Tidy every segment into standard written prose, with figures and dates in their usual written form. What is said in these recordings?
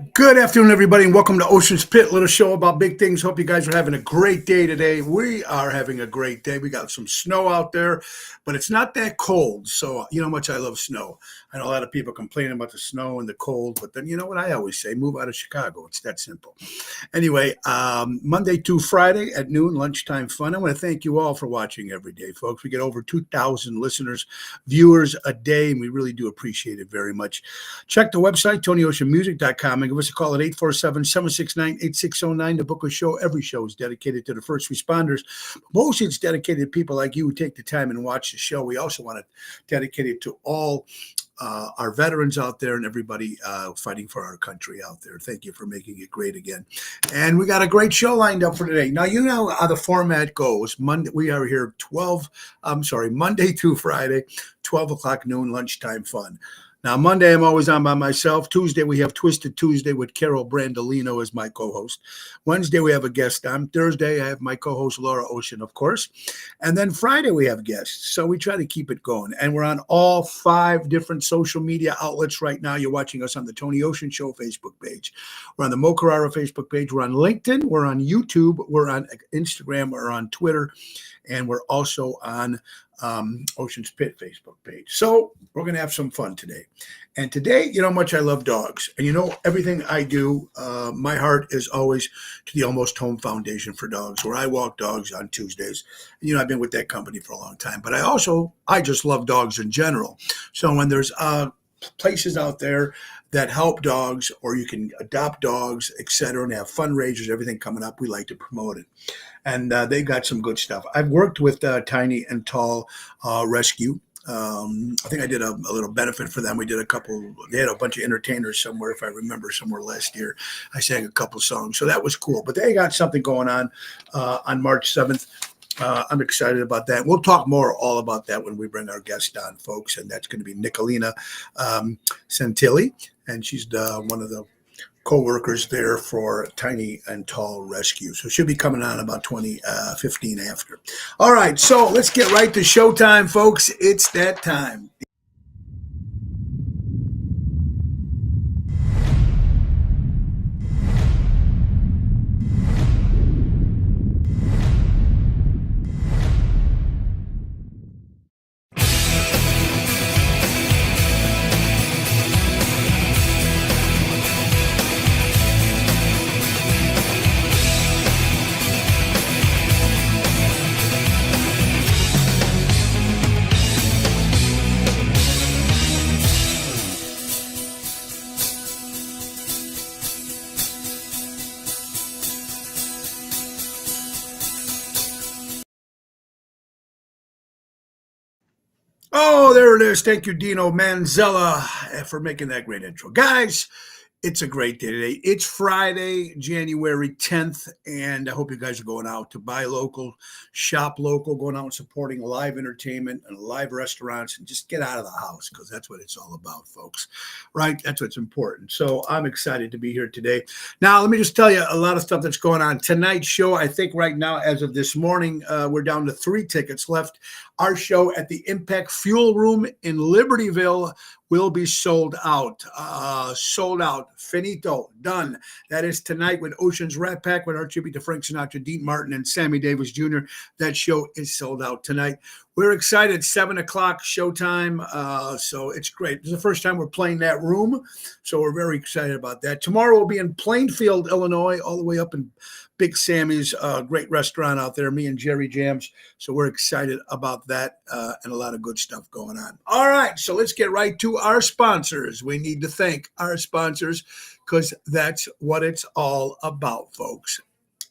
Good afternoon, everybody, and welcome to Ocean's Pit, little show about big things. Hope you guys are having a great day today. We are having a great day. We got some snow out there, but it's not that cold. So, you know how much I love snow. I know a lot of people complaining about the snow and the cold, but then you know what I always say, move out of Chicago. It's that simple. Anyway, Monday to Friday at noon, lunchtime fun. I want to thank you all for watching every day, folks. We get over 2,000 listeners, viewers a day, and we really do appreciate it very much. Check the website, TonyOceanMusic.com, and give us a call at 847-769-8609 to book a show. Every show is dedicated to the first responders. Mostly it's dedicated to people like you who take the time and watch the show. We also want to dedicate it to all our veterans out there and everybody fighting for our country out there. Thank you for making it great again. And we got a great show lined up for today. Now, you know how the format goes. We are here Monday through Friday, 12 o'clock noon, lunchtime fun. Now, Monday, I'm always on by myself. Tuesday, we have Twisted Tuesday with Carol Brandolino as my co-host. Wednesday, we have a guest on. Thursday, I have my co-host, Laura Ocean, of course. And then Friday, we have guests. So we try to keep it going. And we're on all 5 different social media outlets right now. You're watching us on the Tony Ocean Show Facebook page. We're on the Mo Carrara Facebook page. We're on LinkedIn. We're on YouTube. We're on Instagram. We're on Twitter. And we're also on Ocean's Pit Facebook page. So we're going to have some fun today. And today, you know how much I love dogs. And you know, everything I do, my heart is always to the Almost Home Foundation for Dogs, where I walk dogs on Tuesdays. And, you know, I've been with that company for a long time. But I just love dogs in general. So when there's places out there that help dogs, or you can adopt dogs, et cetera, and have fundraisers, everything coming up, we like to promote it. And they got some good stuff. I've worked with Tiny and Tall Rescue. I think I did a little benefit for them. They had a bunch of entertainers somewhere, if I remember, somewhere last year. I sang a couple songs, so that was cool. But they got something going on March 7th. I'm excited about that. We'll talk more all about that when we bring our guest on, folks. And that's going to be Nicolina Santilli. And she's one of the co-workers there for Tiny and Tall Rescue. So she'll be coming on about 2015 after. All right, so let's get right to showtime, folks. It's that time. Oh, there it is. Thank you, Dino Manzella, for making that great intro. Guys, it's a great day today. It's Friday, January 10th, and I hope you guys are going out to buy local, shop local, going out and supporting live entertainment and live restaurants, and just get out of the house, because that's what it's all about, folks. Right? That's what's important. So I'm excited to be here today. Now, let me just tell you a lot of stuff that's going on. Tonight's show, I think right now, as of this morning, we're down to 3 tickets left. Our show at the Impact Fuel Room in Libertyville will be sold out. Finito, done. That is tonight with Ocean's Rat Pack, with our tribute to Frank Sinatra, Dean Martin, and Sammy Davis Jr. That show is sold out tonight. We're excited. 7 o'clock showtime. So it's great. This is the first time we're playing that room. So we're very excited about that. Tomorrow we'll be in Plainfield, Illinois, all the way up in Big Sammy's, great restaurant out there, me and Jerry Jams. So we're excited about that and a lot of good stuff going on. All right, so let's get right to our sponsors. We need to thank our sponsors, because that's what it's all about, folks.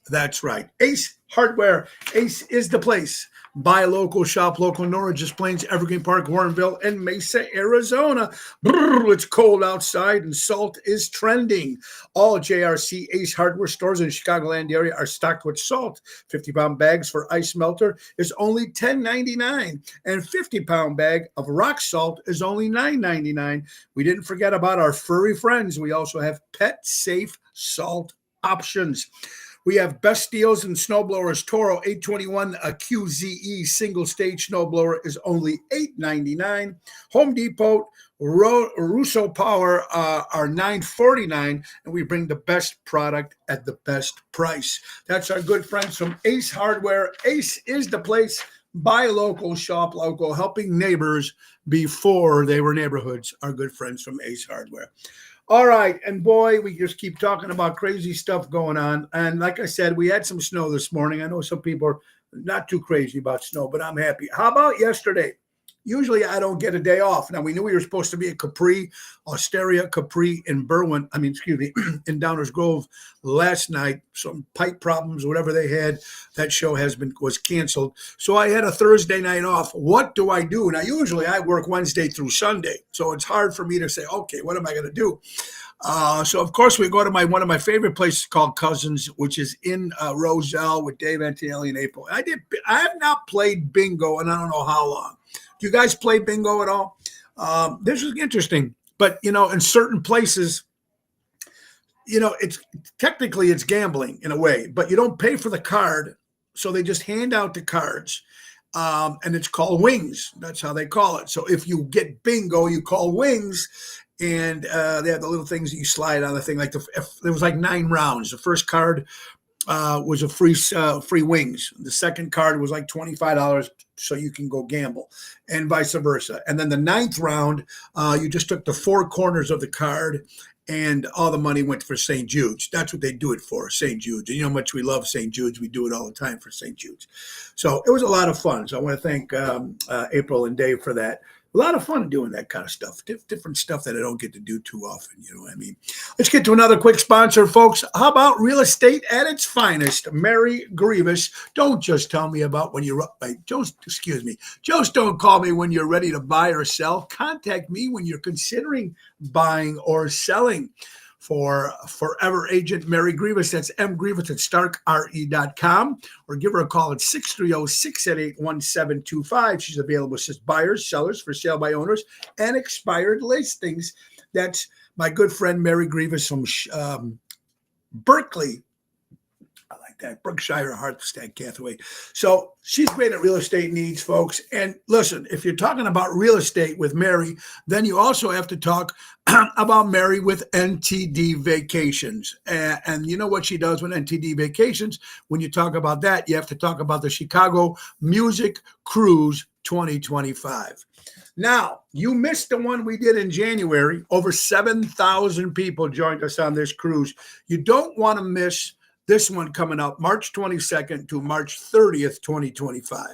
That's right. Ace Hardware. Ace is the place. Buy local, shop local. Norridge Plains, Evergreen Park, Warrenville, and Mesa, Arizona. Brrr, it's cold outside and salt is trending. All JRC Ace Hardware stores in the Chicagoland area are stocked with salt. 50-pound bags for ice melter is only $10.99, and 50-pound bag of rock salt is only $9.99. We didn't forget about our furry friends. We also have pet safe salt options. We have best deals in snowblowers. Toro 821 QZE single stage snowblower is only $8.99. Home Depot, Russo Power are $9.49, and we bring the best product at the best price. That's our good friends from Ace Hardware. Ace is the place. Buy local, shop local, helping neighbors before they were neighborhoods. Our good friends from Ace Hardware. All right, and boy, we just keep talking about crazy stuff going on. And like I said, we had some snow this morning. I know some people are not too crazy about snow, but I'm happy. How about yesterday? Usually I don't get a day off. Now, we knew we were supposed to be at Capri, Osteria Capri in Berwyn, in Downers Grove last night. Some pipe problems, whatever they had, that show was canceled. So I had a Thursday night off. What do I do? Now, usually I work Wednesday through Sunday. So it's hard for me to say, okay, what am I going to do? So of course we go to one of my favorite places called Cousins, which is in Roselle with Dave Antonelli and April. I have not played bingo, and I don't know how long. Do you guys play bingo at all? This is interesting, but in certain places, it's technically it's gambling in a way, but you don't pay for the card, so they just hand out the cards, and it's called wings. That's how they call it. So if you get bingo, you call wings. And they have the little things that you slide on the thing. Like there was like 9 rounds. The first card was a free wings. The second card was like $25, so you can go gamble, and vice versa. And then the 9th round, you just took the 4 corners of the card, and all the money went for St. Jude's. That's what they do it for, St. Jude's. And you know how much we love St. Jude's. We do it all the time for St. Jude's. So it was a lot of fun. So I want to thank April and Dave for that. A lot of fun doing that kind of stuff, different stuff that I don't get to do too often. You know what I mean? Let's get to another quick sponsor, folks. How about real estate at its finest? Mary Grievous. Don't just tell me about when you're Just don't call me when you're ready to buy or sell. Contact me when you're considering buying or selling. For Forever Agent Mary Grievous, that's mgrievous at starkre.com, or give her a call at 630-688-1725. She's available to assist buyers, sellers, for sale by owners, and expired listings. That's my good friend Mary Grievous from Berkeley. I like that. Berkshire Hartstead Cathaway. So she's great at real estate needs, folks. And listen, if you're talking about real estate with Mary, then you also have to talk about Mary with NTD Vacations. And you know what she does with NTD Vacations? When you talk about that, you have to talk about the Chicago Music Cruise 2025. Now, you missed the one we did in January. Over 7,000 people joined us on this cruise. You don't want to miss this one coming up March 22nd to March 30th, 2025.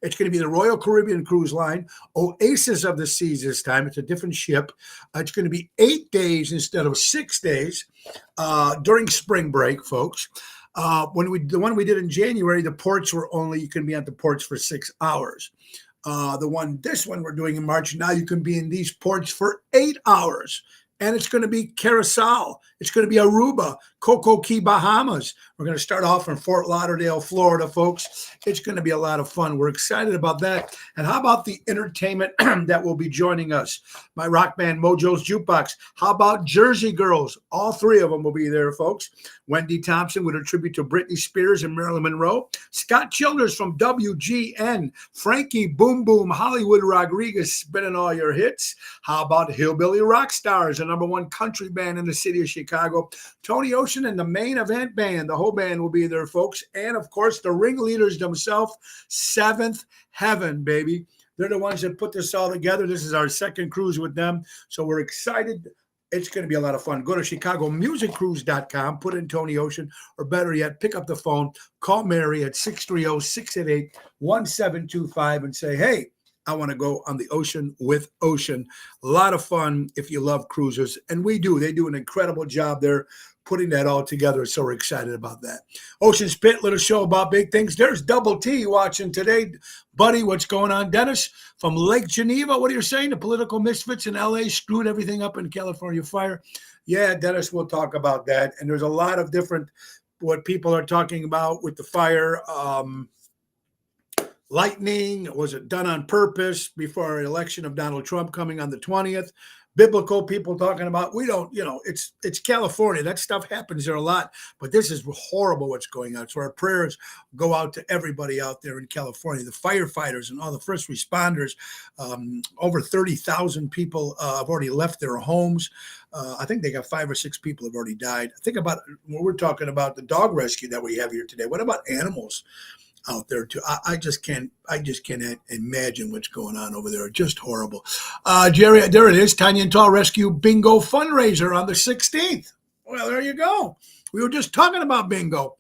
It's going to be the Royal Caribbean Cruise Line, Oasis of the Seas this time. It's a different ship. It's going to be 8 days instead of 6 days during spring break, folks. The one we did in January, the ports were you can be at the ports for 6 hours. This one we're doing in March, now you can be in these ports for 8 hours. And it's going to be Curacao. It's going to be Aruba, Coco Key, Bahamas. We're going to start off in Fort Lauderdale, Florida, folks. It's going to be a lot of fun. We're excited about that. And how about the entertainment that will be joining us? My rock band, Mojo's Jukebox. How about Jersey Girls? All 3 of them will be there, folks. Wendy Thompson with a tribute to Britney Spears and Marilyn Monroe. Scott Childers from WGN. Frankie Boom Boom, Hollywood Rodriguez spinning all your hits. How about Hillbilly Rockstars, the #1 country band in the city of Chicago? Tony Ocean and the Main Event Band. The whole band will be there, folks. And, of course, the ringleaders themselves, Seventh Heaven, baby. They're the ones that put this all together. This is our second cruise with them. So we're excited. It's going to be a lot of fun. Go to ChicagoMusicCruise.com, put in Tony Ocean, or better yet, pick up the phone, call Mary at 630-688-1725 and say, hey, I want to go on the ocean with Ocean. A lot of fun if you love cruises. And we do. They do an incredible job there putting that all together. So we're excited about that. Ocean's Pit, little show about big things. There's Double T watching today. Buddy, what's going on? Dennis from Lake Geneva, what are you saying? The political misfits in L.A. screwed everything up in California fire. Yeah, Dennis, we'll talk about that. And there's a lot of different what people are talking about with the fire. Lightning, was it done on purpose before our election of Donald Trump coming on the 20th? biblical people talking about, we don't, it's California. That stuff happens there a lot, but this is horrible what's going on. So our prayers go out to everybody out there in California, the firefighters and all the first responders. Over 30,000 people have already left their homes. I think they got 5 or 6 people have already died. Think about when we're talking about the dog rescue that we have here today. What about animals out there too? I just can't imagine what's going on over there. Just horrible. Jerry, there it is. Tanya and Tall Rescue Bingo fundraiser on the 16th. Well, there you go. We were just talking about bingo.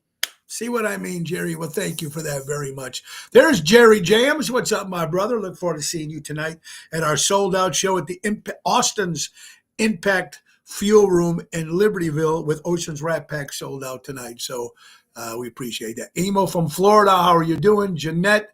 See what I mean, Jerry? Well, thank you for that very much. There's Jerry James. What's up, my brother? Look forward to seeing you tonight at our sold out show at the Austin's Impact Fuel Room in Libertyville with Ocean's Rat Pack sold out tonight. So we appreciate that. Emo from Florida, how are you doing? Jeanette,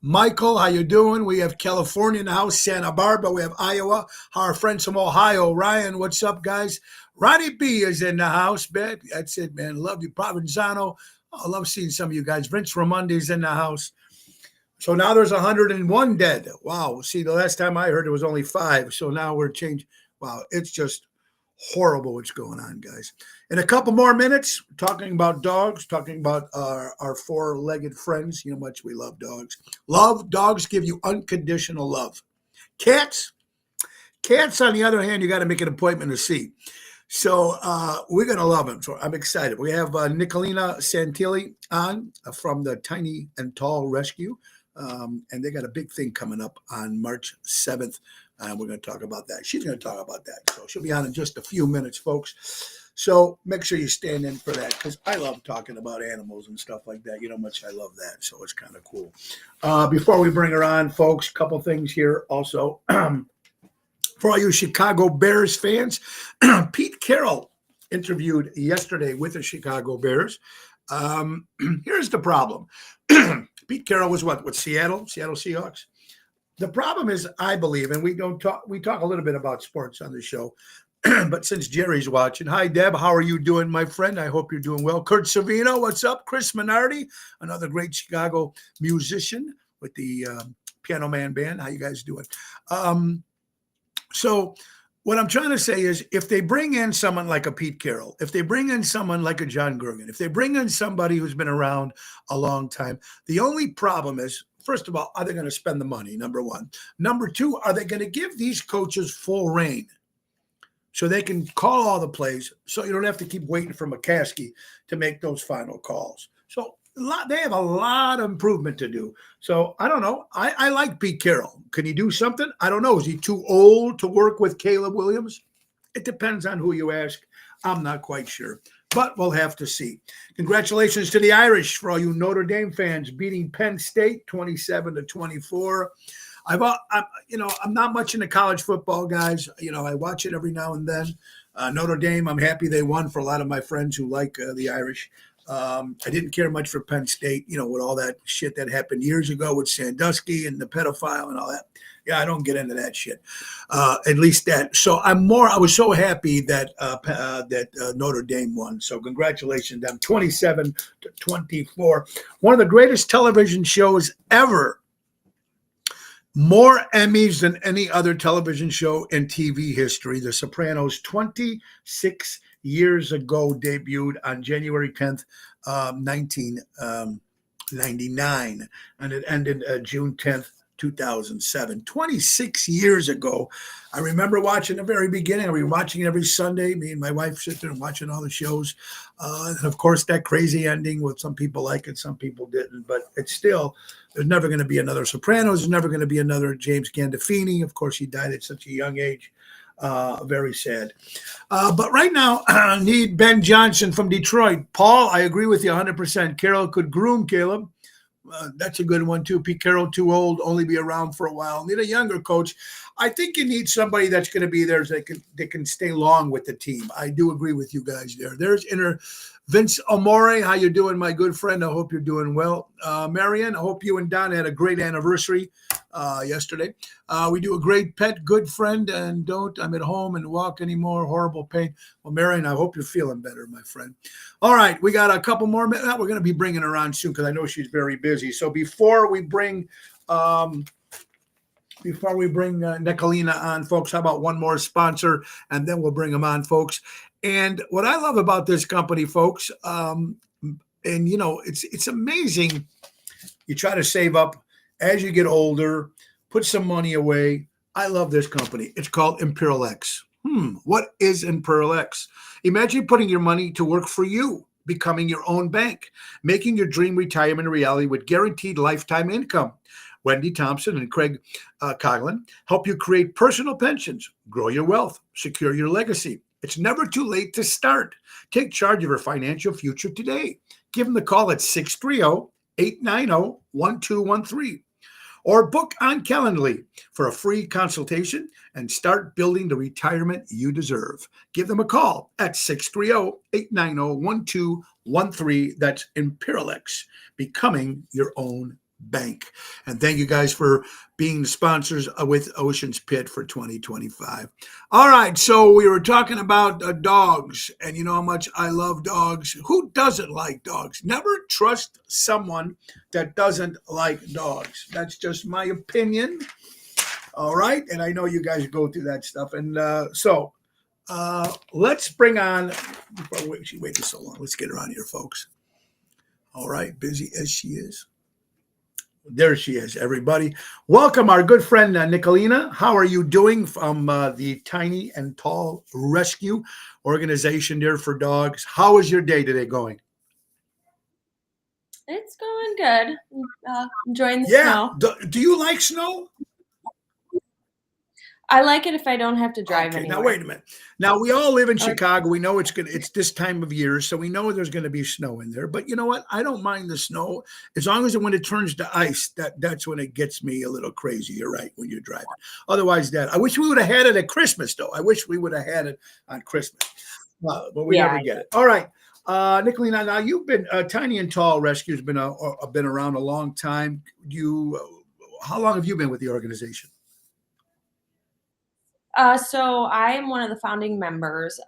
Michael, how you doing? We have California in the house, Santa Barbara. We have Iowa. Our friends from Ohio, Ryan, what's up, guys? Ronnie B is in the house, man. That's it, man. Love you, Provenzano. I love seeing some of you guys. Vince Ramondi's in the house. So now there's 101 dead. Wow. See, the last time I heard it was only 5. So now we're changed. Wow, it's just horrible what's going on, guys. In a couple more minutes, talking about dogs, talking about our 4-legged friends. You know how much we love dogs. Dogs give you unconditional love. Cats, on the other hand, you got to make an appointment to see. So we're going to love them. So I'm excited. We have Nicolina Santilli on from the Tiny and Tall Rescue. And they got a big thing coming up on March 7th. We're going to talk about that. She's going to talk about that. So she'll be on in just a few minutes, folks. So make sure you stand in for that because I love talking about animals and stuff like that. You know how much I love that. So it's kind of cool. Before we bring her on, folks, a couple things here also. For all you Chicago Bears fans, Pete Carroll interviewed yesterday with the Chicago Bears. Here's the problem. Pete Carroll was what? With Seattle Seahawks? The problem is, I believe, and we talk a little bit about sports on the show, but since Jerry's watching, hi, Deb, how are you doing, my friend? I hope you're doing well. Kurt Savino, what's up? Chris Minardi, another great Chicago musician with the Piano Man Band. How you guys doing? So what I'm trying to say is if they bring in someone like a Pete Carroll, if they bring in someone like a John Gergen, if they bring in somebody who's been around a long time, the only problem is, first of all, are they going to spend the money? Number one. Number two, are they going to give these coaches full reign so they can call all the plays so you don't have to keep waiting for McCaskey to make those final calls? So they have a lot of improvement to do. So I don't know. I like Pete Carroll. Can he do something? I don't know. Is he too old to work with Caleb Williams? It depends on who you ask. I'm not quite sure. But we'll have to see. Congratulations to the Irish for all you Notre Dame fans beating Penn State 27-24. I'm not much into college football, guys. I watch it every now and then. Notre Dame, I'm happy they won for a lot of my friends who like the Irish. I didn't care much for Penn State, with all that shit that happened years ago with Sandusky and the pedophile and all that. Yeah, I don't get into that shit. At least that. So I was so happy that Notre Dame won. So congratulations to them. 27-24. One of the greatest television shows ever. More Emmys than any other television show in TV history. The Sopranos, 26 years ago, debuted on January 10th, 1999. And it ended June 10th, 2007. 26 years ago. I remember watching the very beginning. We were watching every Sunday. Me and my wife sit there and watching all the shows. And of course, that crazy ending with some people like it, some people didn't. But it's still, there's never going to be another Sopranos. There's never going to be another James Gandolfini. Of course, he died at such a young age. Very sad. But right now, I need Ben Johnson from Detroit. Paul, I agree with you 100%. Carroll could groom Caleb. That's a good one, too. Pete Carroll, too old, only be around for a while. Need a younger coach. I think you need somebody that's going to be there so they can stay long with the team. I do agree with you guys there. There's Vince Amore. How you doing, my good friend? I hope you're doing well. Marion, I hope you and Don had a great anniversary yesterday. We do a great pet, good friend, and I'm at home and walk anymore. Horrible pain. Well, Marion, I hope you're feeling better, my friend. All right, we got a couple more minutes. We're going to be bringing her on soon because I know she's very busy. So before we bring before we bring Nicolina on, folks, how about one more sponsor and then we'll bring them on, folks. And what I love about this company, folks, and you know, it's amazing. You try to save up as you get older, put some money away. I love this company. It's called Imperial X. What is Imperial X? Imagine putting your money to work for you, becoming your own bank, making your dream retirement a reality with guaranteed lifetime income. Wendy Thompson and Craig Coughlin help you create personal pensions, grow your wealth, secure your legacy. It's never too late to start. Take charge of your financial future today. Give them the call at 630-890-1213 or book on Calendly for a free consultation and start building the retirement you deserve. Give them a call at 630-890-1213. That's Imperial X, becoming your own bank. And thank you guys for being sponsors with Ocean's Pit for 2025. All right, so we were talking about dogs, and you know how much I love dogs. Who doesn't like dogs? Never trust someone that doesn't like dogs. That's just my opinion. All right, and I know you guys go through that stuff. And so let's bring on, she waited so long. Let's get her on here, folks. All right, busy as she is. There she is, everybody. Welcome our good friend, Nicolina. How are you doing from the Tiny and Tall Rescue Organization there for dogs? How is your day today going? It's going good. Enjoying the snow. Do you like snow? I like it if I don't have to drive anywhere. Now wait a minute. Now we all live in Chicago. We know it's this time of year, so we know there's going to be snow in there. But you know what? I don't mind the snow as long as when it turns to ice. That's when it gets me a little crazy. You're right, when you're driving. Otherwise, I wish we would have had it at Christmas, though. I wish we would have had it on Christmas, but we never get it. All right, Nicolina. Now you've been Tiny and Tall Rescue's been around a long time. How long have you been with the organization? So I am one of the founding members,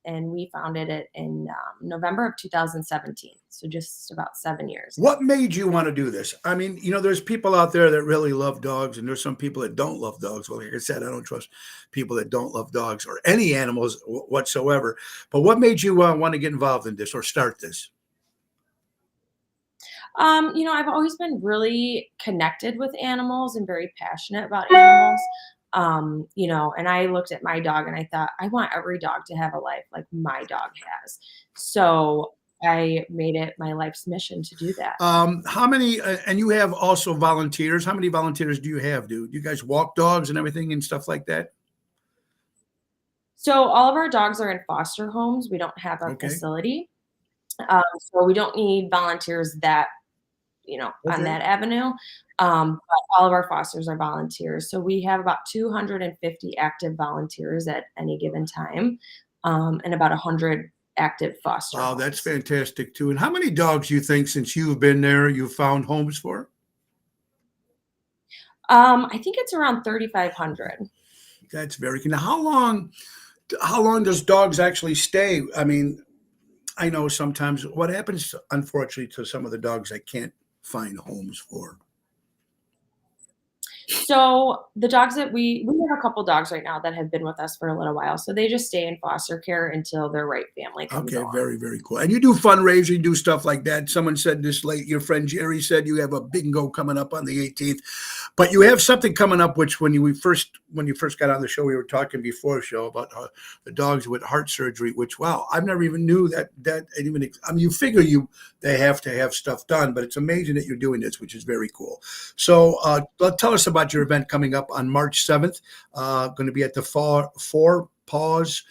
and we founded it in November of 2017. So just about 7 years. What made you want to do this? I mean, you know, there's people out there that really love dogs, and there's some people that don't love dogs. Well, like I said, I don't trust people that don't love dogs or any animals whatsoever. But what made you want to get involved in this or start this? You know, I've always been really connected with animals and very passionate about animals. You know, and I looked at my dog and I thought, I want every dog to have a life like my dog has. So I made it my life's mission to do that. How many, and you have also volunteers. How many volunteers do you have, dude? Do you guys walk dogs and everything and stuff like that? So all of our dogs are in foster homes. We don't have a facility. So we don't need volunteers that, you know, on that avenue. But all of our fosters are volunteers. So we have about 250 active volunteers at any given time, and about 100 active foster homes. That's fantastic too. And how many dogs do you think since you've been there, you've found homes for? I think it's around 3,500. That's very good. Now, how long does dogs actually stay? I mean, I know sometimes what happens, unfortunately, to some of the dogs I can't find homes for. So the dogs that we have a couple dogs right now that have been with us for a little while. So they just stay in foster care until their right family comes along. Very, very cool. And you do fundraising, you do stuff like that. Someone said this late, your friend Jerry said you have a bingo coming up on the 18th, but you have something coming up, which when you first got on the show, we were talking before the show about the dogs with heart surgery, which, wow, I've never even knew that even, I mean, you figure they have to have stuff done, but it's amazing that you're doing this, which is very cool. So tell us about your event coming up on March 7th, going to be at the Four Paws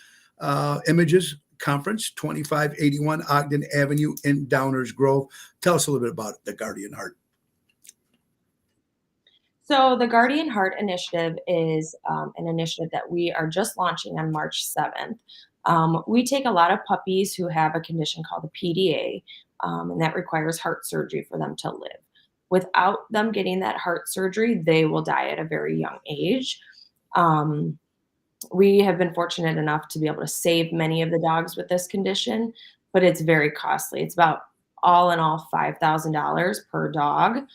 Images Conference, 2581 Ogden Avenue in Downers Grove. Tell us a little bit about the Guardian Heart. So the Guardian Heart Initiative is an initiative that we are just launching on March 7th. We take a lot of puppies who have a condition called a PDA, and that requires heart surgery for them to live. Without them getting that heart surgery, they will die at a very young age. We have been fortunate enough to be able to save many of the dogs with this condition, but it's very costly. It's about all in all $5,000 per dog.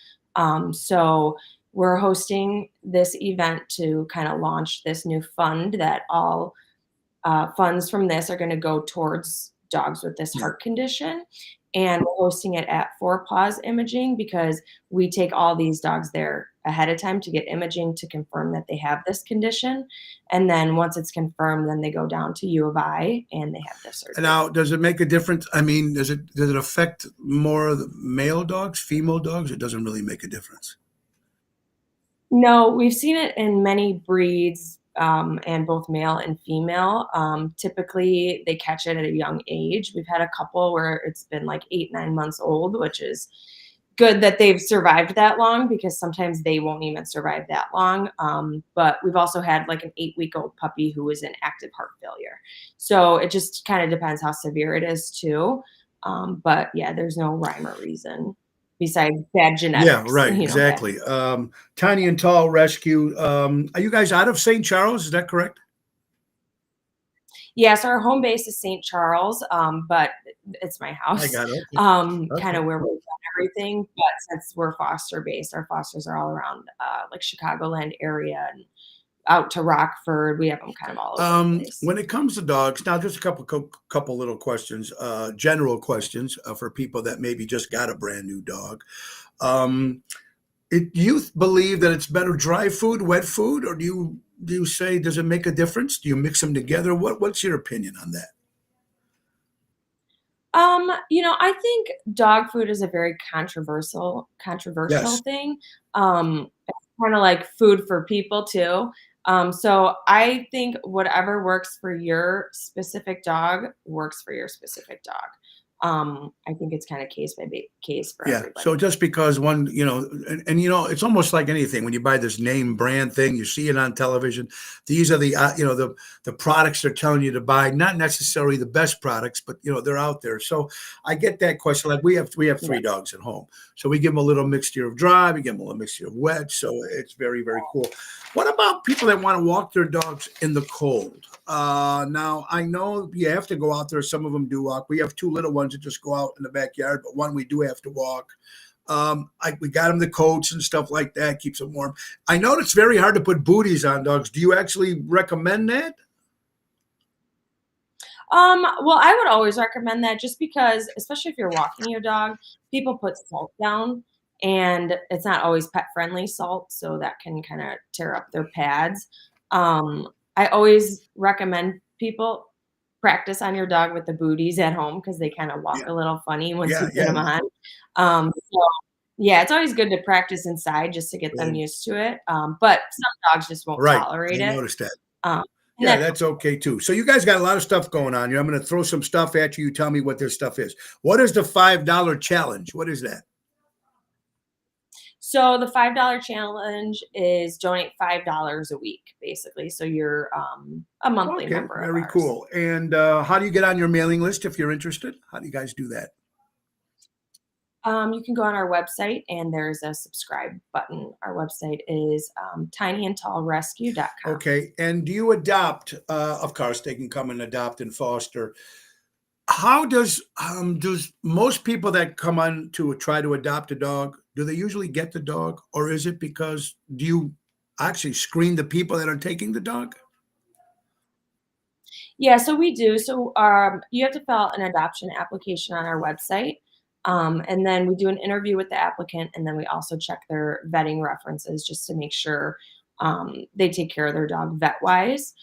So we're hosting this event to kind of launch this new fund that all funds from this are going to go towards dogs with this Yeah. heart condition. And we're hosting it at Four Paws Imaging because we take all these dogs there ahead of time to get imaging to confirm that they have this condition. And then once it's confirmed, then they go down to U of I and they have the surgery. Now, does it make a difference? I mean, does it affect more of the male dogs, female dogs? It doesn't really make a difference. No, we've seen it in many breeds, and both male and female. Typically, they catch it at a young age. We've had a couple where it's been like 8, 9 months old, which is good that they've survived that long because sometimes they won't even survive that long. But we've also had like an 8-week-old puppy who was in active heart failure. So it just kind of depends how severe it is too. But yeah, there's no rhyme or reason besides bad Yeah, genetics, right, you know, bad. exactly. Tiny and Tall Rescue. Are you guys out of St. Charles? Is that correct? Yes, our home base is St. Charles, but it's my I house, got it. kind Okay. of where we've done everything. But since we're foster based, our fosters are all around like Chicagoland area and out to Rockford. We have them kind of all over the place. When it comes to dogs, now just a couple little questions, general questions for people that maybe just got a brand new dog. Um, you believe that it's better dry food, wet food, or do you say does it make a difference? Do you mix them together? What's your opinion on that? I think dog food is a very controversial Yes. thing. It's kind of like food for people too. So I think whatever works for your specific dog works for your specific dog. I think it's kind of case by case for Yeah. So everybody. just because one, and it's almost like anything when you buy this name brand thing, you see it on television. These are the products they're telling you to buy, not necessarily the best products, but they're out there. So I get that question. Like we have Yeah. 3 dogs at home, so we give them a little mixture of dry, we give them a little mixture of wet. So it's very very cool. What about people that want to walk their dogs in the cold? Now I know you have to go out there. Some of them do walk. We have 2 little ones that just go out in the backyard, but one we do have to walk. We got them the coats and stuff like that, keeps them warm. I know it's very hard to put booties on dogs. Do you actually recommend that? Well, I would always recommend that just because, especially if you're walking your dog, people put salt down and it's not always pet friendly salt, so that can kind of tear up their pads. I always recommend people practice on your dog with the booties at home because they kind of walk Yeah, a little funny once yeah, you put yeah. them on. So yeah, it's always good to practice inside just to get them Right, used to it. But some dogs just won't right. I tolerate it. noticed that. Um, and Yeah, that's that's okay too. So you guys got a lot of stuff going on here. I'm going to throw some stuff at you. You tell me what this stuff is. What is the $5 challenge? What is that? So the $5 challenge is donate $5 a week, basically. So you're a monthly Okay, member of very ours. cool. And how do you get on your mailing list if you're interested? How do you guys do that? You can go on our website and there's a subscribe button. Our website is tinyandtallrescue.com. Okay. And do you adopt? Of course, they can come and adopt and foster. How does most people that come on to try to adopt a dog, do they usually get the dog, or is it because do you actually screen the people that are taking the dog? Yeah, so we do. So you have to fill out an adoption application on our website. And then we do an interview with the applicant, and then we also check their vetting references just to make sure they take care of their dog vet wise.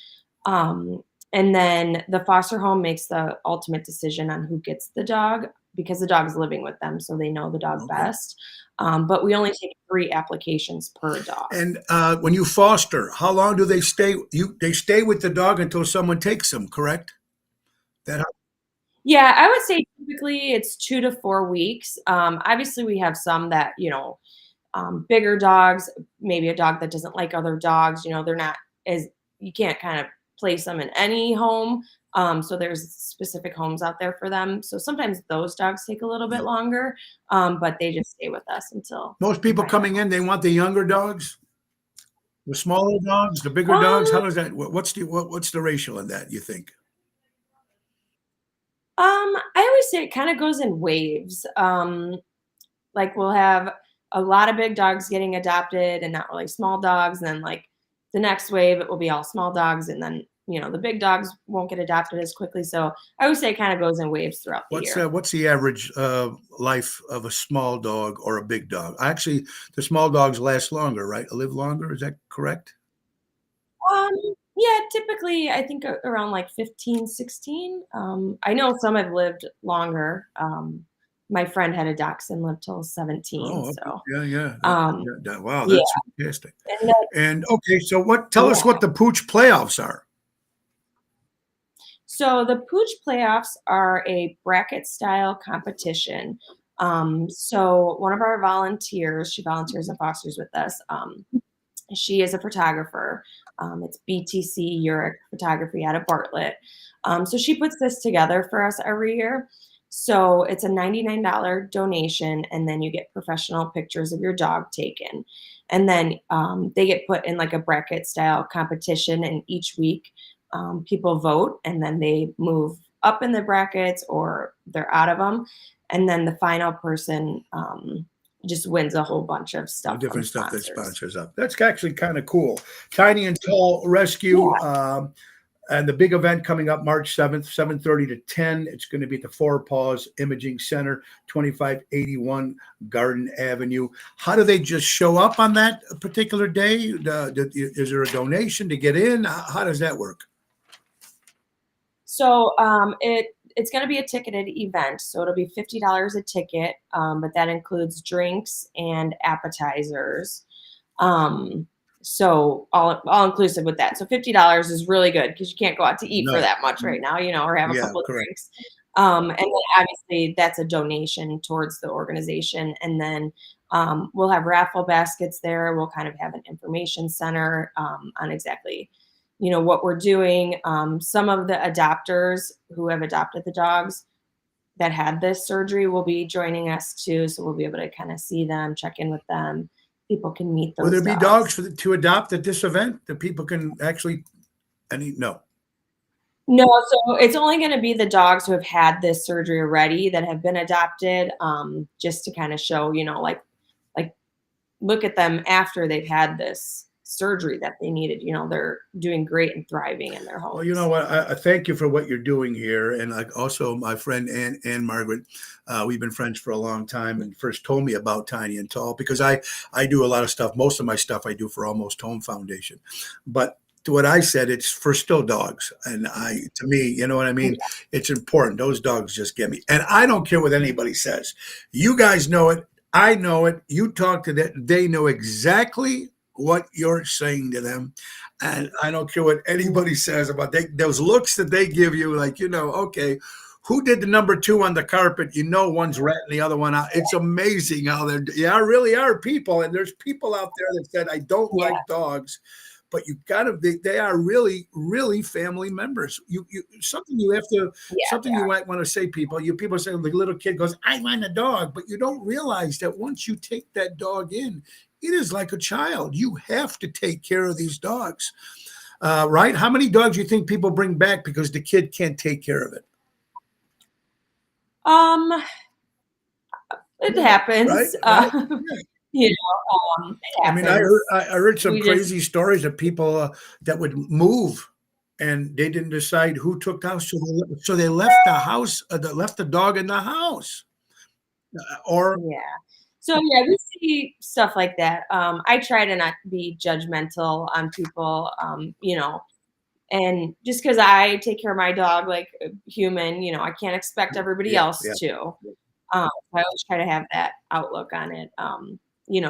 Um, and then the foster home makes the ultimate decision on who gets the dog because the dog's living with them, so they know the dog Okay. best. But we only take 3 applications per dog. And when you foster, how long do they stay? They stay with the dog until someone takes them, correct? That Yeah, I would say typically it's 2 to 4 weeks. Obviously, we have some that, bigger dogs, maybe a dog that doesn't like other dogs, they're not as, you can't kind of place them in any home. So there's specific homes out there for them. So sometimes those dogs take a little bit yeah. longer, but they just stay with us until Most we people find their coming in, home. they want the younger dogs, the smaller dogs, the bigger dogs. How Um, does that? What's the ratio in that? You think? I always say it kind of goes in waves. Like we'll have a lot of big dogs getting adopted and not really small dogs. And then like the next wave, it will be all small dogs. And then, the big dogs won't get adopted as quickly. So I would say it kind of goes in waves throughout the year. What's the average life of a small dog or a big dog? Actually, the small dogs last longer, right? Live longer. Is that correct? Um, yeah, typically I think around like 15, 16. I know some have lived longer. My friend had a dachshund lived till 17. Oh, okay. So, Yeah. um, Wow, yeah, that's fantastic. and then, And okay, so tell us yeah. what the Pooch playoffs are. So the Pooch playoffs are a bracket style competition. So one of our volunteers, she volunteers and fosters with us. She is a photographer. It's BTC Uric Photography out of Bartlett. So she puts this together for us every year. So it's a $99 donation, and then you get professional pictures of your dog taken. And then they get put in like a bracket style competition, and each week people vote, and then they move up in the brackets or they're out of them. And then the final person just wins a whole bunch of stuff. Different from stuff that sponsors. sponsors up. That's actually kind of cool. Tiny and Tall Rescue. Yeah. And the big event coming up March 7th, 7:30 to 10. It's going to be at the Four Paws Imaging Center, 2581 Garden Avenue. How do they just show up on that particular day? Is there a donation to get in? How does that work? So it's going to be a ticketed event. So it'll be $50 a ticket, but that includes drinks and appetizers. So all inclusive with that. So $50 is really good because you can't go out to eat for that much right now, or have a couple of drinks. And then obviously that's a donation towards the organization. And then we'll have raffle baskets there. We'll kind of have an information center on exactly, what we're doing. Some of the adopters who have adopted the dogs that had this surgery will be joining us too. So we'll be able to kind of see them, check in with them. People can meet those. Will there be dogs to adopt at this event that people can actually? No. No, so it's only going to be the dogs who have had this surgery already that have been adopted, just to kind of show, like look at them after they've had this surgery that they needed. They're doing great and thriving in their homes. Well, you know what? I thank you for what you're doing here, and like also my friend Ann Margaret. We've been friends for a long time, and first told me about Tiny and Tall because I do a lot of stuff. Most of my stuff I do for Almost Home Foundation, but to what I said, it's for still dogs, and to me, you know what I mean. It's important. Those dogs just get me, and I don't care what anybody says. You guys know it. I know it. You talk to them. They know exactly what you're saying to them, and I don't care what anybody says about those looks that they give you. Like okay, who did the number 2 on the carpet? One's ratting the other one out. It's amazing how really are people, and there's people out there that said I don't like dogs. But you they are really, really family members. Something you might want to say, people. People say the little kid goes, I want a dog, but you don't realize that once you take that dog in, it is like a child. You have to take care of these dogs, right? How many dogs do you think people bring back because the kid can't take care of it? It happens. Right? It happens. I mean, I heard some crazy stories of people that would move and they didn't decide who took the house, so they left the house, left the dog in the house. So we see stuff like that. I try to not be judgmental on people, and just because I take care of my dog like a human, I can't expect everybody else to. I always try to have that outlook on it.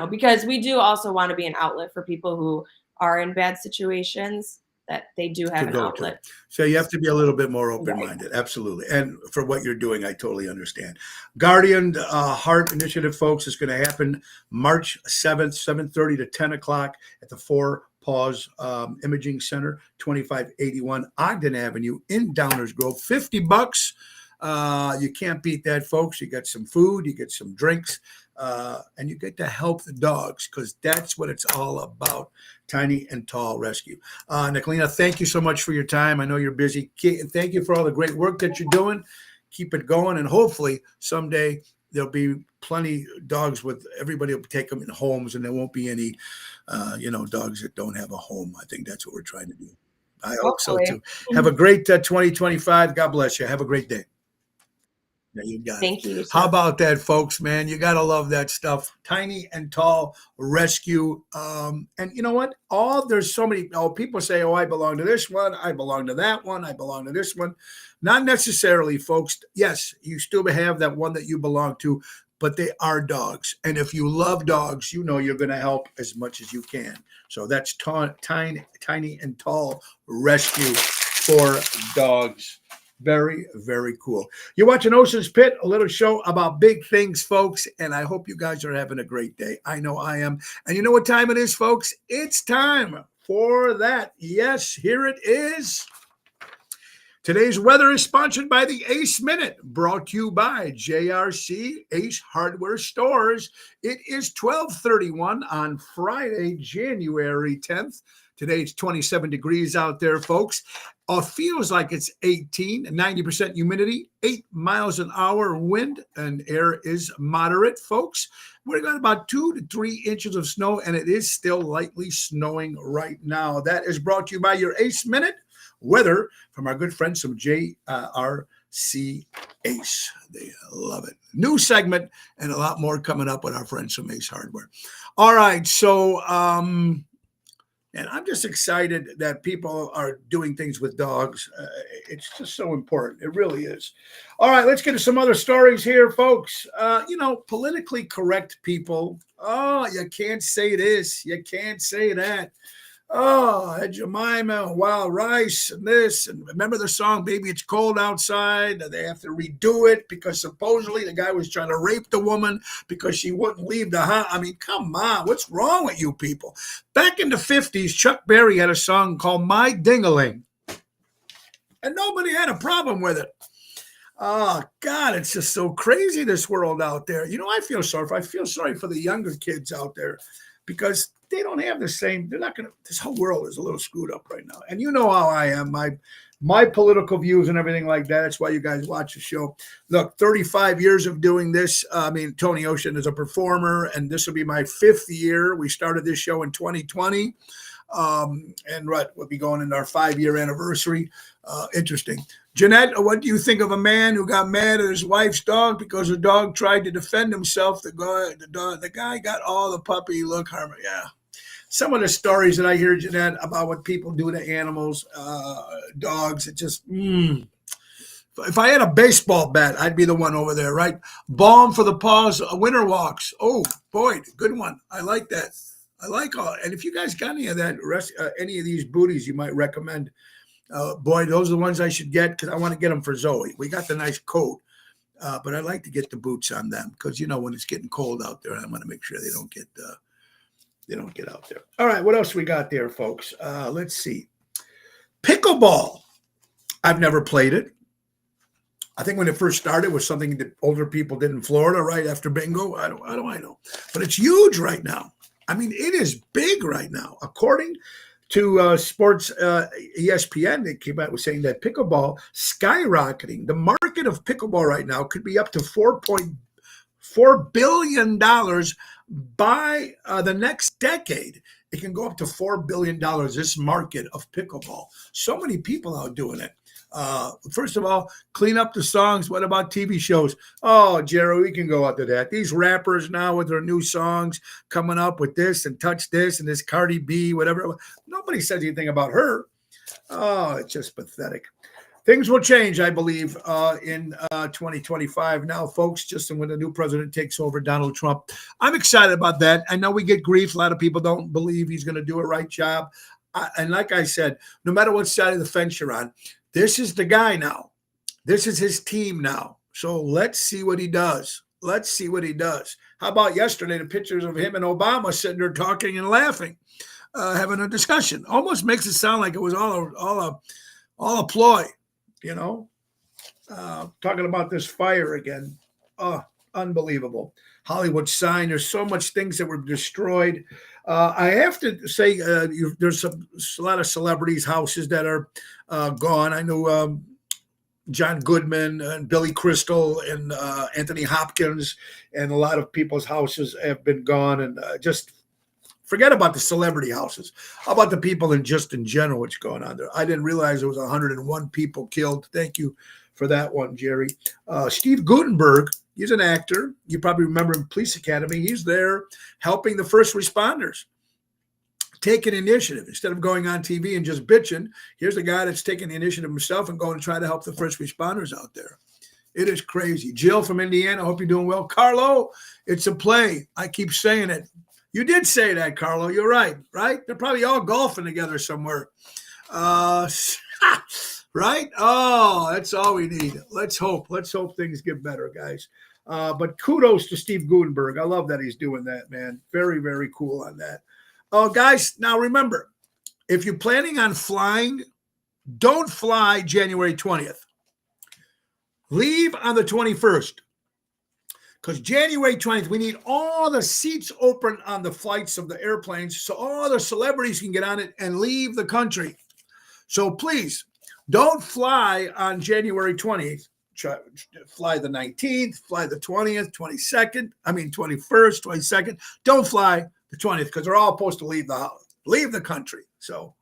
Because we do also want to be an outlet for people who are in bad situations, that they do have an outlet. So you have to be a little bit more open-minded. Right. Absolutely. And for what you're doing, I totally understand. Guardian Heart Initiative, folks, is going to happen March 7th, 7:30 to 10 o'clock at the Four Paws Imaging Center, 2581 Ogden Avenue in Downers Grove. $50. You can't beat that, folks. You get some food, you get some drinks, and you get to help the dogs because that's what it's all about. Tiny and Tall Rescue. Nicolina, thank you so much for your time. I know you're busy. Thank you for all the great work that you're doing. Keep it going, and hopefully someday there'll be plenty dogs with everybody will take them in homes, and there won't be any, dogs that don't have a home. I think that's what we're trying to do. I hope so Hopefully. too. Have a great 2025. God bless you. Have a great day. Yeah, you got it. Thank you. How about that, folks, man? You got to love that stuff. Tiny and Tall Rescue. And you know what? There's so many people say, oh, I belong to this one. I belong to that one. I belong to this one. Not necessarily, folks. Yes, you still have that one that you belong to, but they are dogs. And if you love dogs, you know you're going to help as much as you can. So that's Tiny and Tall Rescue for dogs. Very, very cool. You're watching Ocean's Pit, a little show about big things, folks, and I hope you guys are having a great day. I know I am. And you know what time it is, folks? It's time for that. Yes, here it is. Today's weather is sponsored by the Ace Minute, brought to you by JRC Ace Hardware Stores. It is 12:31 on Friday, January 10th. Today it's 27 degrees out there, folks. Feels like it's 18, 90% humidity, 8 miles an hour wind, and air is moderate, folks. We've got about 2 to 3 inches of snow, and it is still lightly snowing right now. That is brought to you by your Ace Minute weather from our good friends from JRC Ace. They love it. New segment and a lot more coming up with our friends from Ace Hardware. All right, so and I'm just excited that people are doing things with dogs. It's just so important. It really is. All right, let's get to some other stories here, folks. Politically correct people. Oh, you can't say this. You can't say that. Oh, Jemima, Wild Rice, and this. And remember the song, Baby, It's Cold Outside? They have to redo it because supposedly the guy was trying to rape the woman because she wouldn't leave the house. I mean, come on. What's wrong with you people? Back in the 50s, Chuck Berry had a song called My Ding-a-Ling. And nobody had a problem with it. Oh, God, it's just so crazy, this world out there. I feel sorry for the younger kids out there because they don't have the same, they're not going to, this whole world is a little screwed up right now. And you know how I am, my political views and everything like that. That's why you guys watch the show. Look, 35 years of doing this. Tony Ocean is a performer, and this will be my 5th year. We started this show in 2020. We'll be going into our 5-year anniversary. Interesting. Jeanette, what do you think of a man who got mad at his wife's dog because the dog tried to defend himself? The guy got all the puppy look harm. Yeah. Some of the stories that I hear, Jeanette, about what people do to animals, dogs, it just, If I had a baseball bat, I'd be the one over there, right? Balm for the paws, winter walks. Oh, boy, good one. I like that. I like all. And if you guys got any of that, any of these booties you might recommend, boy, those are the ones I should get because I want to get them for Zoe. We got the nice coat, but I'd like to get the boots on them because when it's getting cold out there, I want to make sure they don't get out there. All right, what else we got there, folks? Let's see. Pickleball. I've never played it. I think when it first started, it was something that older people did in Florida right after bingo. I don't know, but it's huge right now. I mean, it is big right now. According to Sports ESPN, they came out with saying that pickleball skyrocketing. The market of pickleball right now could be up to $4.4 billion by the next decade. It can go up to $4 billion, this market of pickleball. So many people out doing it. First of all, clean up the songs. What about TV shows? Oh, Jerry, we can go out to that. These rappers now with their new songs coming up with this and touch this and this Cardi B, whatever. Nobody says anything about her. Oh, it's just pathetic. Things will change, I believe, in 2025 now, folks, just when the new president takes over, Donald Trump. I'm excited about that. I know we get grief. A lot of people don't believe he's going to do a right job. And like I said, no matter what side of the fence you're on, this is the guy now. This is his team now. So let's see what he does. Let's see what he does. How about yesterday, the pictures of him and Obama sitting there talking and laughing, having a discussion. Almost makes it sound like it was all a ploy, talking about this fire again. Oh, unbelievable. Hollywood sign. There's so much things that were destroyed. I have to say there's a lot of celebrities' houses that are gone. I know John Goodman and Billy Crystal and Anthony Hopkins, and a lot of people's houses have been gone. And just forget about the celebrity houses. How about the people in general, what's going on there? I didn't realize there was 101 people killed. Thank you for that one, Jerry. Steve Guttenberg, he's an actor. You probably remember him, Police Academy. He's there helping the first responders. Take an initiative. Instead of going on TV and just bitching, here's a guy that's taking the initiative himself and going to try to help the first responders out there. It is crazy. Jill from Indiana, I hope you're doing well. Carlo, it's a play. I keep saying it. You did say that, Carlo. You're right, right? They're probably all golfing together somewhere. Right? Oh, that's all we need. Let's hope. Let's hope things get better, guys. But kudos to Steve Guttenberg. I love that he's doing that, man. Very, very cool on that. Oh, guys, now remember, if you're planning on flying, don't fly January 20th. Leave on the 21st. Because January 20th, we need all the seats open on the flights of the airplanes so all the celebrities can get on it and leave the country. So please, don't fly on January 20th. Fly the 19th, fly the 20th, 21st, 22nd. Don't fly the 20th because they're all supposed to leave the country. So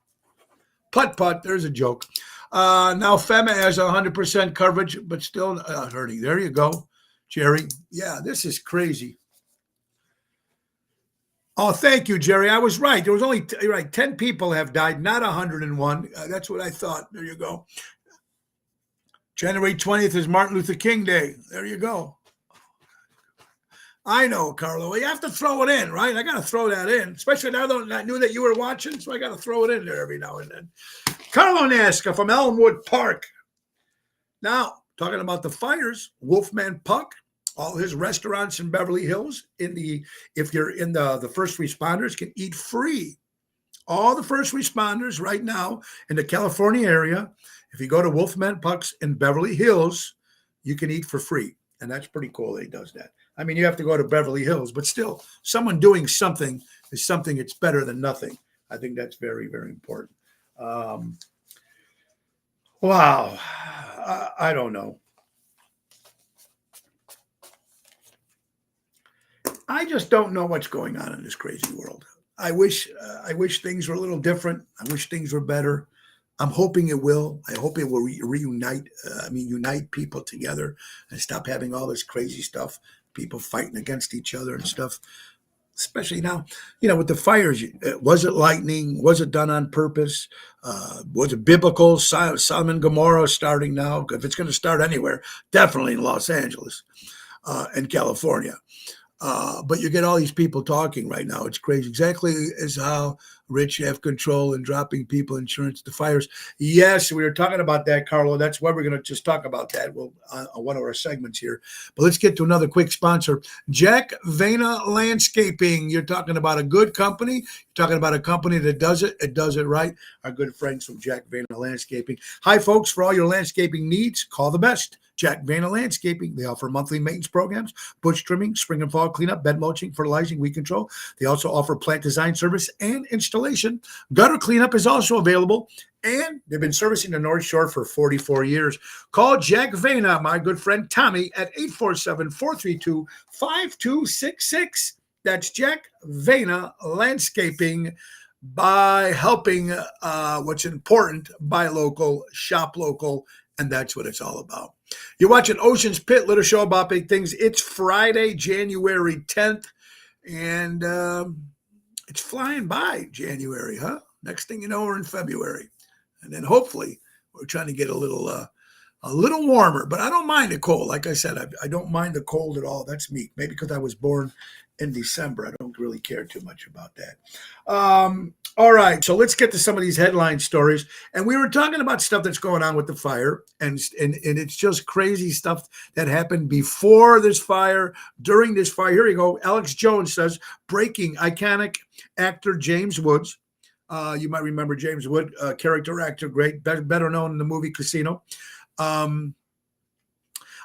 putt, there's a joke. Now FEMA has 100% coverage, but still hurting. There you go, Jerry. Yeah, this is crazy. Oh, thank you, Jerry. I was right. There was only 10 people have died, not 101. That's what I thought. There you go. January 20th is Martin Luther King Day. There you go. I know, Carlo. You have to throw it in, right? I got to throw that in, especially now that I knew that you were watching, so I got to throw it in there every now and then. Carlo Nasca from Elmwood Park. Now, talking about the fires, Wolfman Puck, all his restaurants in Beverly Hills, if you're in the first responders, can eat free. All the first responders right now in the California area, if you go to Wolfman Puck's in Beverly Hills, you can eat for free. And that's pretty cool that he does that. I mean, you have to go to Beverly Hills, but still, someone doing something is something that's better than nothing. I think that's very, very important. Wow. I don't know. I just don't know what's going on in this crazy world. I wish things were a little different. I wish things were better. I'm hoping it will. I hope it will unite people together and stop having all this crazy stuff, people fighting against each other and stuff. Especially now, with the fires, was it lightning? Was it done on purpose? Was it biblical? Sodom and Gomorrah starting now? If it's going to start anywhere, definitely in Los Angeles and California. But you get all these people talking right now. It's crazy. Exactly as how rich have control and dropping people insurance to fires. Yes, we were talking about that, Carlo. That's why we're going to just talk about that. We'll on one of our segments here. But let's get to another quick sponsor. Jack Vena Landscaping. You're talking about a good company. You're talking about a company that does it. It does it right. Our good friends from Jack Vena Landscaping. Hi, folks. For all your landscaping needs, call the best. Jack Vena Landscaping. They offer monthly maintenance programs, bush trimming, spring and fall cleanup, bed mulching, fertilizing, weed control. They also offer plant design service and installation. Gutter cleanup is also available, and they've been servicing the North Shore for 44 years. Call Jack Vena, my good friend Tommy, at 847-432-5266. That's Jack Vena Landscaping, by helping what's important, buy local, shop local, and that's what it's all about. You're watching Ocean's Pit, little show about big things. It's Friday, January 10th, and it's flying by, January, huh? Next thing you know, we're in February. And then hopefully we're trying to get a little warmer, but I don't mind the cold. Like I said, I don't mind the cold at all. That's me. Maybe because I was born in December. I don't really care too much about that. All right, so let's get to some of these headline stories. And we were talking about stuff that's going on with the fire, and it's just crazy stuff that happened before this fire, during this fire. Here you go. Alex Jones says, breaking, iconic actor James Woods. You might remember James Wood, character actor, great, better known in the movie Casino. Icon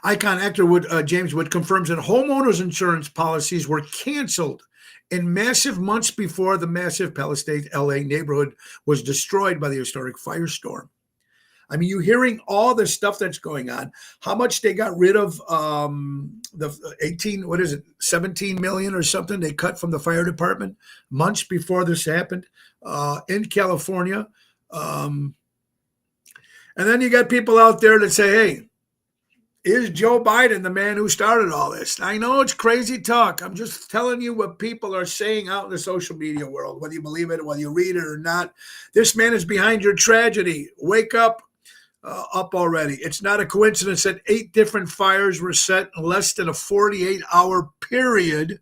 actor James Wood confirms that homeowners insurance policies were canceled in massive months before the massive Palisades, LA neighborhood was destroyed by the historic firestorm. I mean, you're hearing all the stuff that's going on. How much they got rid of the 18, what is it, 17 million or something they cut from the fire department months before this happened in California. And then you got people out there that say, hey, is Joe Biden the man who started all this? I know it's crazy talk. I'm just telling you what people are saying out in the social media world, whether you believe it, whether you read it or not. This man is behind your tragedy. Wake up already. It's not a coincidence that 8 different fires were set in less than a 48-hour period.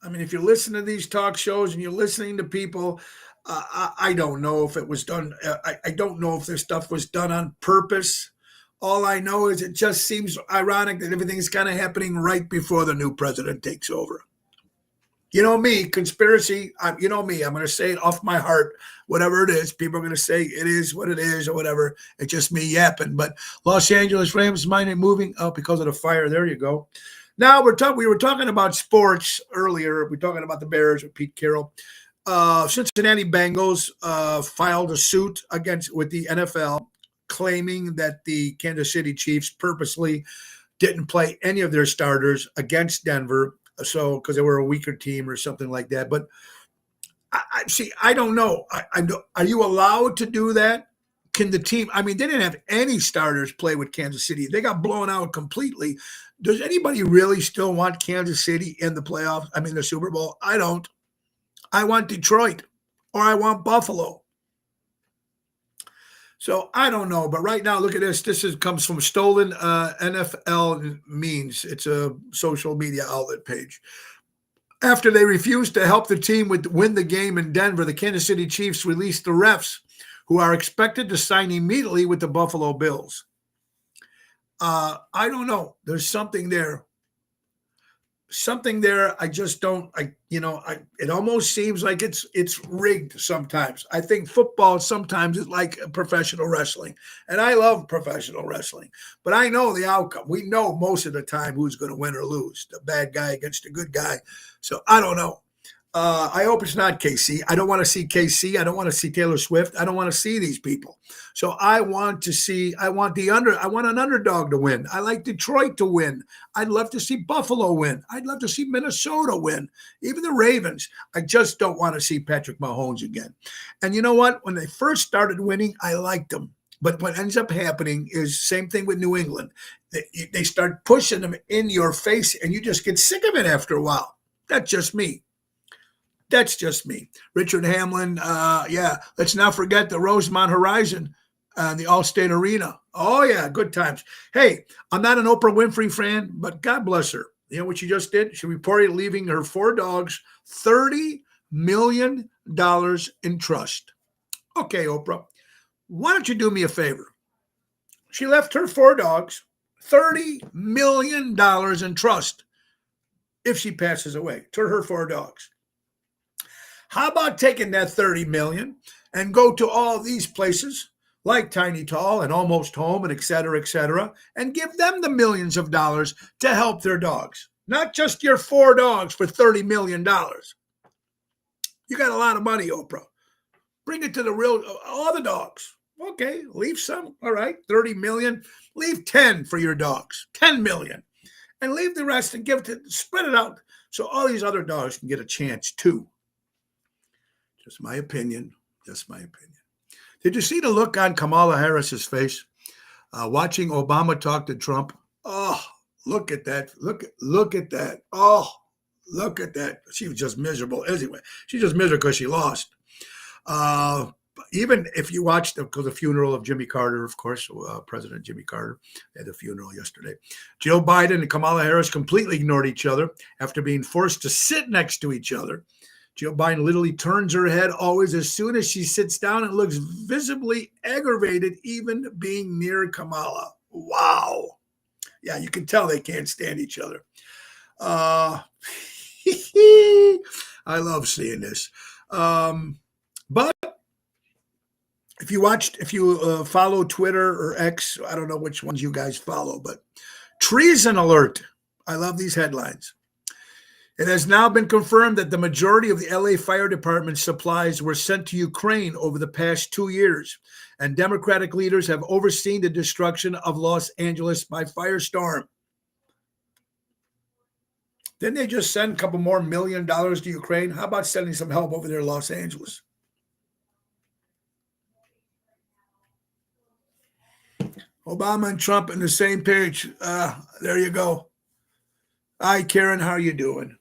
I mean, if you listen to these talk shows and you're listening to people, I don't know if it was done. I don't know if this stuff was done on purpose. All I know is it just seems ironic that everything's kind of happening right before the new president takes over. You know me, conspiracy, you know me, I'm going to say it off my heart, whatever it is. People are going to say it is what it is or whatever. It's just me yapping. But Los Angeles Rams might be moving up because of the fire. There you go. Now we were talking about sports earlier. We're talking about the Bears with Pete Carroll. Cincinnati Bengals filed a suit with the NFL, claiming that the Kansas City Chiefs purposely didn't play any of their starters against Denver, so because they were a weaker team or something like that. But I don't know. Are you allowed to do that? Can the team? I mean, they didn't have any starters play with Kansas City. They got blown out completely. Does anybody really still want Kansas City in the playoffs? I mean, the Super Bowl? I don't. I want Detroit or I want Buffalo. So I don't know. But right now, look at this. This comes from Stolen NFL Means. It's a social media outlet page. After they refused to help the team win the game in Denver, the Kansas City Chiefs released the refs, who are expected to sign immediately with the Buffalo Bills. I don't know. There's something there. I just don't. It almost seems like it's rigged sometimes. I think football sometimes is like professional wrestling, and I love professional wrestling, but I know the outcome. We know most of the time who's going to win or lose, the bad guy against the good guy. So I don't know. I hope it's not KC. I don't want to see KC. I don't want to see Taylor Swift. I don't want to see these people. So I want an underdog to win. I like Detroit to win. I'd love to see Buffalo win. I'd love to see Minnesota win. Even the Ravens. I just don't want to see Patrick Mahomes again. And you know what? When they first started winning, I liked them. But what ends up happening is same thing with New England. They start pushing them in your face, and you just get sick of it after a while. That's just me. Richard Hamlin, let's not forget the Rosemont Horizon and the Allstate Arena. Oh, yeah, good times. Hey, I'm not an Oprah Winfrey fan, but God bless her. You know what she just did? She reported leaving her 4 dogs $30 million in trust. Okay, Oprah, why don't you do me a favor? She left her 4 dogs $30 million in trust if she passes away to her 4 dogs. How about taking that $30 million and go to all these places like Tiny Tall and Almost Home and et cetera, and give them the millions of dollars to help their dogs, not just your 4 dogs for $30 million. You got a lot of money, Oprah. Bring it to the real, all the dogs. Okay, leave some. All right, 30 million. Leave 10 for your dogs, 10 million. And leave the rest and spread it out so all these other dogs can get a chance too. Just my opinion. Did you see the look on Kamala Harris's face watching Obama talk to Trump? Oh, look at that. Look at that. Oh, look at that. She was just miserable. Anyway, she's just miserable because she lost. Even if you watched the funeral of Jimmy Carter, of course, President Jimmy Carter had a funeral yesterday. Joe Biden and Kamala Harris completely ignored each other after being forced to sit next to each other. Joe Biden literally turns her head always as soon as she sits down and looks visibly aggravated, even being near Kamala. Wow. Yeah, you can tell they can't stand each other. I love seeing this. But if you follow Twitter or X, I don't know which ones you guys follow, but treason alert. I love these headlines. It has now been confirmed that the majority of the LA Fire Department supplies were sent to Ukraine over the past 2 years, and Democratic leaders have overseen the destruction of Los Angeles by firestorm. Didn't they just send a couple more $1 million to Ukraine? How about sending some help over there in Los Angeles? Obama and Trump on the same page. There you go. Hi, Karen. How are you doing?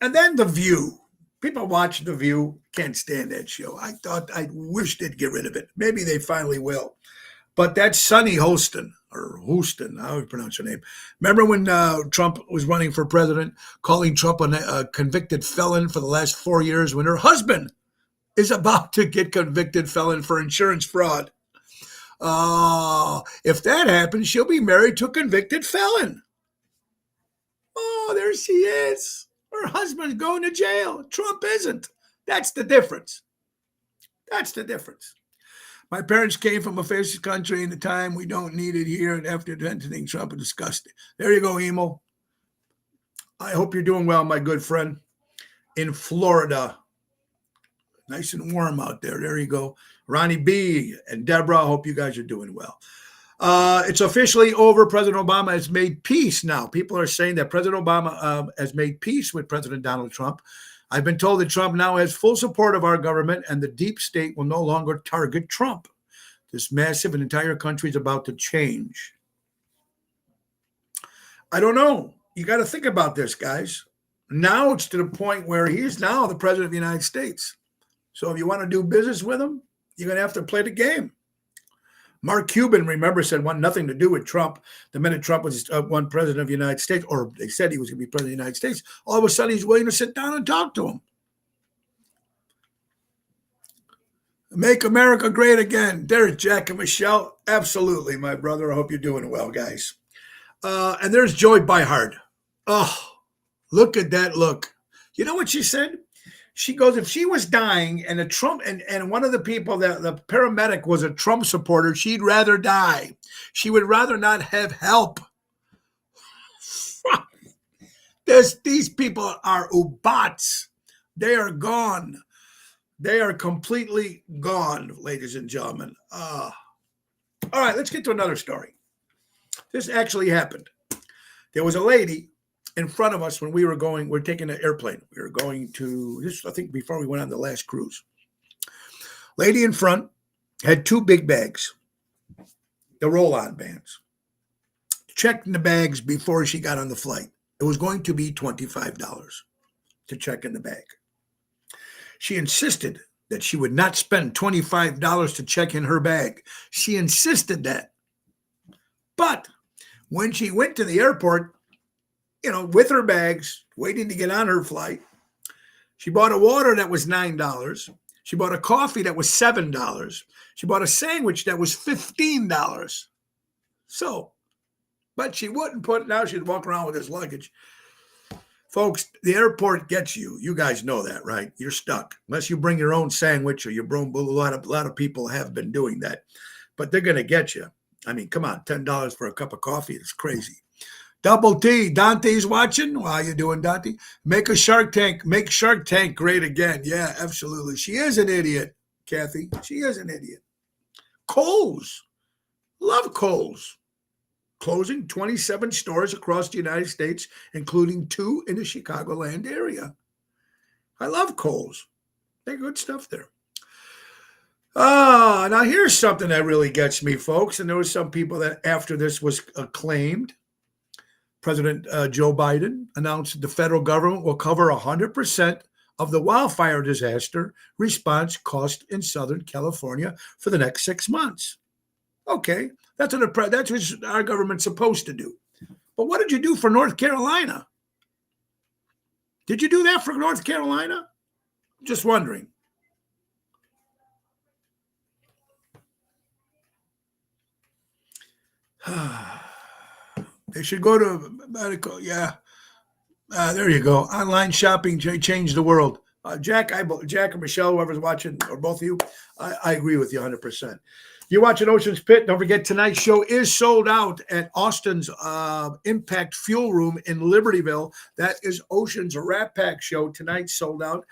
And then The View. People watch The View. Can't stand that show. I wish they'd get rid of it. Maybe they finally will. But that's Sunny Hostin, or Houston, how do you pronounce her name? Remember when Trump was running for president, calling Trump a convicted felon for the last 4 years, when her husband is about to get convicted felon for insurance fraud? If that happens, she'll be married to a convicted felon. Oh, there she is. Her husband's going to jail. Trump isn't. That's the difference. That's the difference. My parents came from a fascist country in the time we don't need it here, and after visiting Trump is disgusting. There you go, Emo. I hope you're doing well, my good friend. In Florida. Nice and warm out there. There you go. Ronnie B. and Deborah, I hope you guys are doing well. It's officially over. President Obama has made peace now. People are saying that President Obama has made peace with President Donald Trump. I've been told that Trump now has full support of our government, and the deep state will no longer target Trump. This massive and entire country is about to change. I don't know. You got to think about this, guys. Now it's to the point where he's now the president of the United States. So if you want to do business with him, you're going to have to play the game. Mark Cuban, remember, said want nothing to do with Trump. The minute Trump was one president of the United States, or they said he was going to be president of the United States, all of a sudden he's willing to sit down and talk to him. Make America great again. There's Jack and Michelle. Absolutely, my brother. I hope you're doing well, guys. And there's Joy Behar. Oh, look at that look. You know what she said? She goes, if she was dying and a Trump and one of the people, that the paramedic was a Trump supporter, she'd rather die. She would rather not have help. These people are ubats. They are gone. They are completely gone, ladies and gentlemen. All right, let's get to another story. This actually happened. There was a lady in front of us when we're taking an airplane. We were going to, this, I think, before we went on the last cruise. Lady in front had 2 big bags, the roll-on bags. Checked in the bags before she got on the flight. It was going to be $25 to check in the bag. She insisted that she would not spend $25 to check in her bag. She insisted that. But when she went to the airport, with her bags, waiting to get on her flight, she bought a water that was $9. She bought a coffee that was $7. She bought a sandwich that was $15. So, but she wouldn't put, now she'd walk around with this luggage. Folks, the airport gets you. You guys know that, right? You're stuck. Unless you bring your own sandwich, or you bring, a lot of people have been doing that. But they're going to get you. I mean, come on, $10 for a cup of coffee. It's crazy. Double T, Dante's watching. How you doing, Dante? Make Shark Tank great again. Yeah, absolutely. She is an idiot, Kathy. She is an idiot. Kohl's. Love Kohl's. Closing 27 stores across the United States, including 2 in the Chicagoland area. I love Kohl's. They're good stuff there. Now here's something that really gets me, folks. And there were some people that after this was acclaimed, President Joe Biden announced that the federal government will cover 100% of the wildfire disaster response cost in Southern California for the next 6 months. Okay, that's what our government's supposed to do. But what did you do for North Carolina? Did you do that for North Carolina? Just wondering. They should go to medical. Yeah. There you go. Online shopping changed the world. Jack and Michelle, whoever's watching, or both of you, I agree with you 100%. You're watching Ocean's Pit. Don't forget, tonight's show is sold out at Austin's Impact Fuel Room in Libertyville. That is Ocean's Rat Pack show. Tonight's sold out.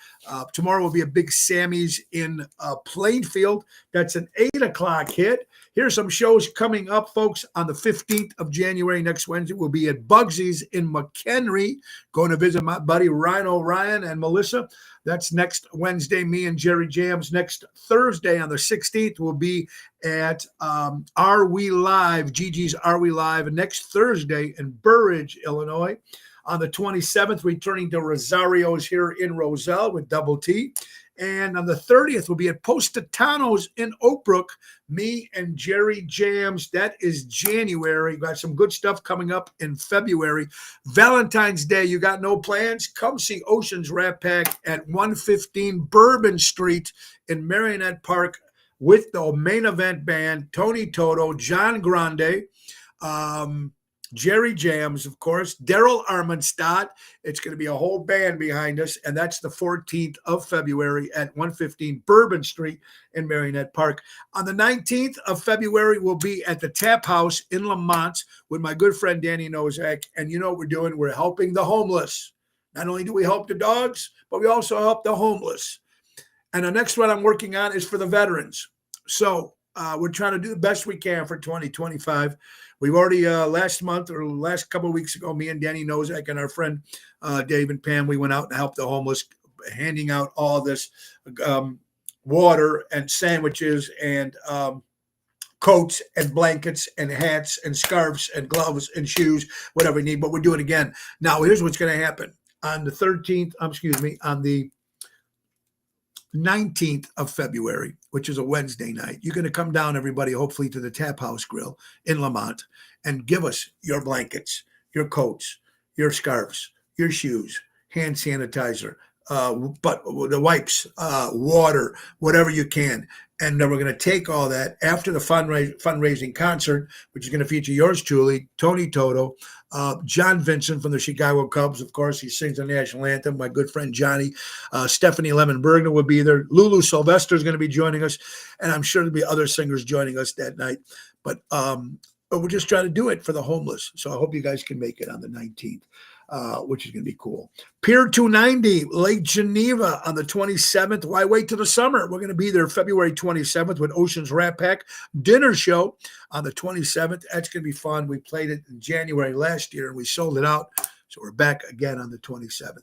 Tomorrow will be a big Sammy's in Plainfield. That's an 8 o'clock hit. Here's some shows coming up, folks. On the 15th of January, next Wednesday, we'll be at Bugsy's in McHenry, going to visit my buddy Rhino Ryan and Melissa. That's next Wednesday. Me and Jerry Jams. Next Thursday on the 16th, we'll be at Are We Live, Gigi's Are We Live, next Thursday in Burridge, Illinois. On the 27th, returning to Rosario's here in Roselle with Double T. And on the 30th, we'll be at Positano's in Oak Brook, me and Jerry Jams. That is January. Got some good stuff coming up in February. Valentine's Day, you got no plans? Come see Ocean's Rat Pack at 115 Bourbon Street in Marionette Park with the main event band, Tony Toto, John Grande, Jerry Jams, of course, Daryl Armanstadt. It's going to be a whole band behind us, and that's the 14th of February at 115 Bourbon Street in Marionette Park. On the 19th of February, we'll be at the Tap House in Lamont with my good friend Danny Nozak, and you know what we're doing? We're helping the homeless. Not only do we help the dogs, but we also help the homeless. And the next one I'm working on is for the veterans. So we're trying to do the best we can for 2025. We've already last month or last couple of weeks ago, me and Danny Nozak and our friend Dave and Pam, we went out and helped the homeless, handing out all this water and sandwiches and coats and blankets and hats and scarves and gloves and shoes, whatever we need. But we're doing it again. Now, here's what's going to happen. On the 13th, on the 19th of February, which is a Wednesday night, you're going to come down, everybody, hopefully to the Tap House Grill in Lamont and give us your blankets, your coats, your scarves, your shoes, hand sanitizer, but the wipes, water, whatever you can. And then we're going to take all that after the fundraising concert, which is going to feature yours truly, Tony Toto, John Vincent from the Chicago Cubs. Of course, he sings the national anthem. My good friend Johnny, Stephanie Lemon Bergner will be there. Lulu Sylvester is going to be joining us, and I'm sure there'll be other singers joining us that night. But we're just trying to do it for the homeless. So I hope you guys can make it on the 19th. Which is going to be cool. Pier 290, Lake Geneva on the 27th. Why wait till the summer? We're going to be there February 27th with Ocean's Rat Pack dinner show on the 27th. That's going to be fun. We played it in January last year and we sold it out. So we're back again on the 22nd,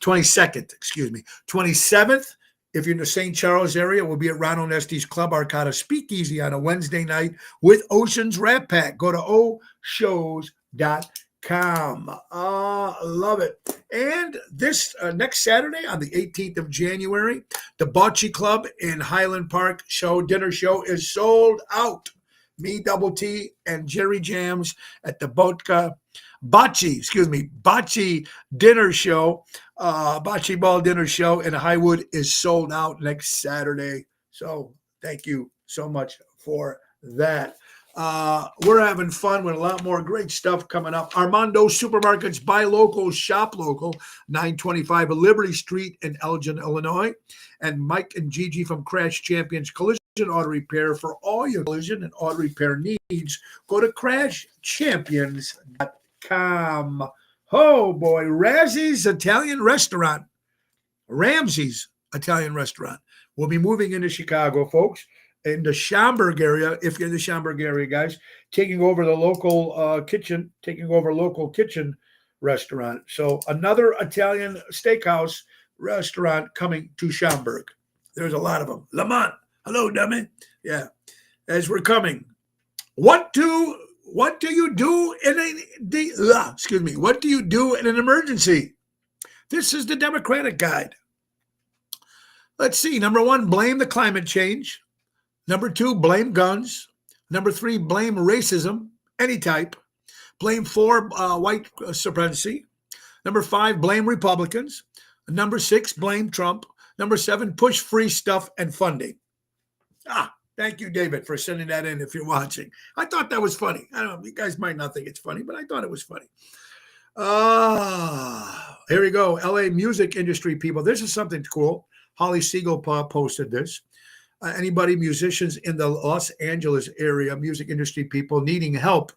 27th. If you're in the St. Charles area, we'll be at Ron Onesti's Club Arcata Speakeasy on a Wednesday night with Ocean's Rat Pack. Go to oshows.com. Love it. And this next Saturday on the 18th of January, the Bocce Club in Highland Park dinner show is sold out. Me, Double T, and Jerry Jams at the Bocce dinner show, Bocce Ball dinner show in Highwood is sold out next Saturday. So thank you so much for that. We're having fun with a lot more great stuff coming up. Armando Supermarkets, buy local, shop local, 925 Liberty Street in Elgin, Illinois. And Mike and Gigi from Crash Champions Collision Auto Repair for all your collision and auto repair needs. Go to crashchampions.com. Oh boy, Ramsey's Italian Restaurant will be moving into Chicago, folks. In the Schaumburg area, if you're in the Schaumburg area, guys, taking over the local kitchen restaurant. So another Italian steakhouse restaurant coming to Schaumburg. There's a lot of them. Lamont, hello, dummy. Yeah, as we're coming. What do you do in What do you do in an emergency? This is the Democratic Guide. Let's see. Number 1, blame the climate change. Number 2, blame guns. Number 3, blame racism, any type. Blame 4, white supremacy. Number 5, blame Republicans. Number 6, blame Trump. Number 7, push free stuff and funding. Thank you, David, for sending that in if you're watching. I thought that was funny. I don't know, you guys might not think it's funny, but I thought it was funny. Here we go. LA music industry people. This is something cool. Holly Siegel posted this. anybody, musicians in the Los Angeles area, music industry people needing help,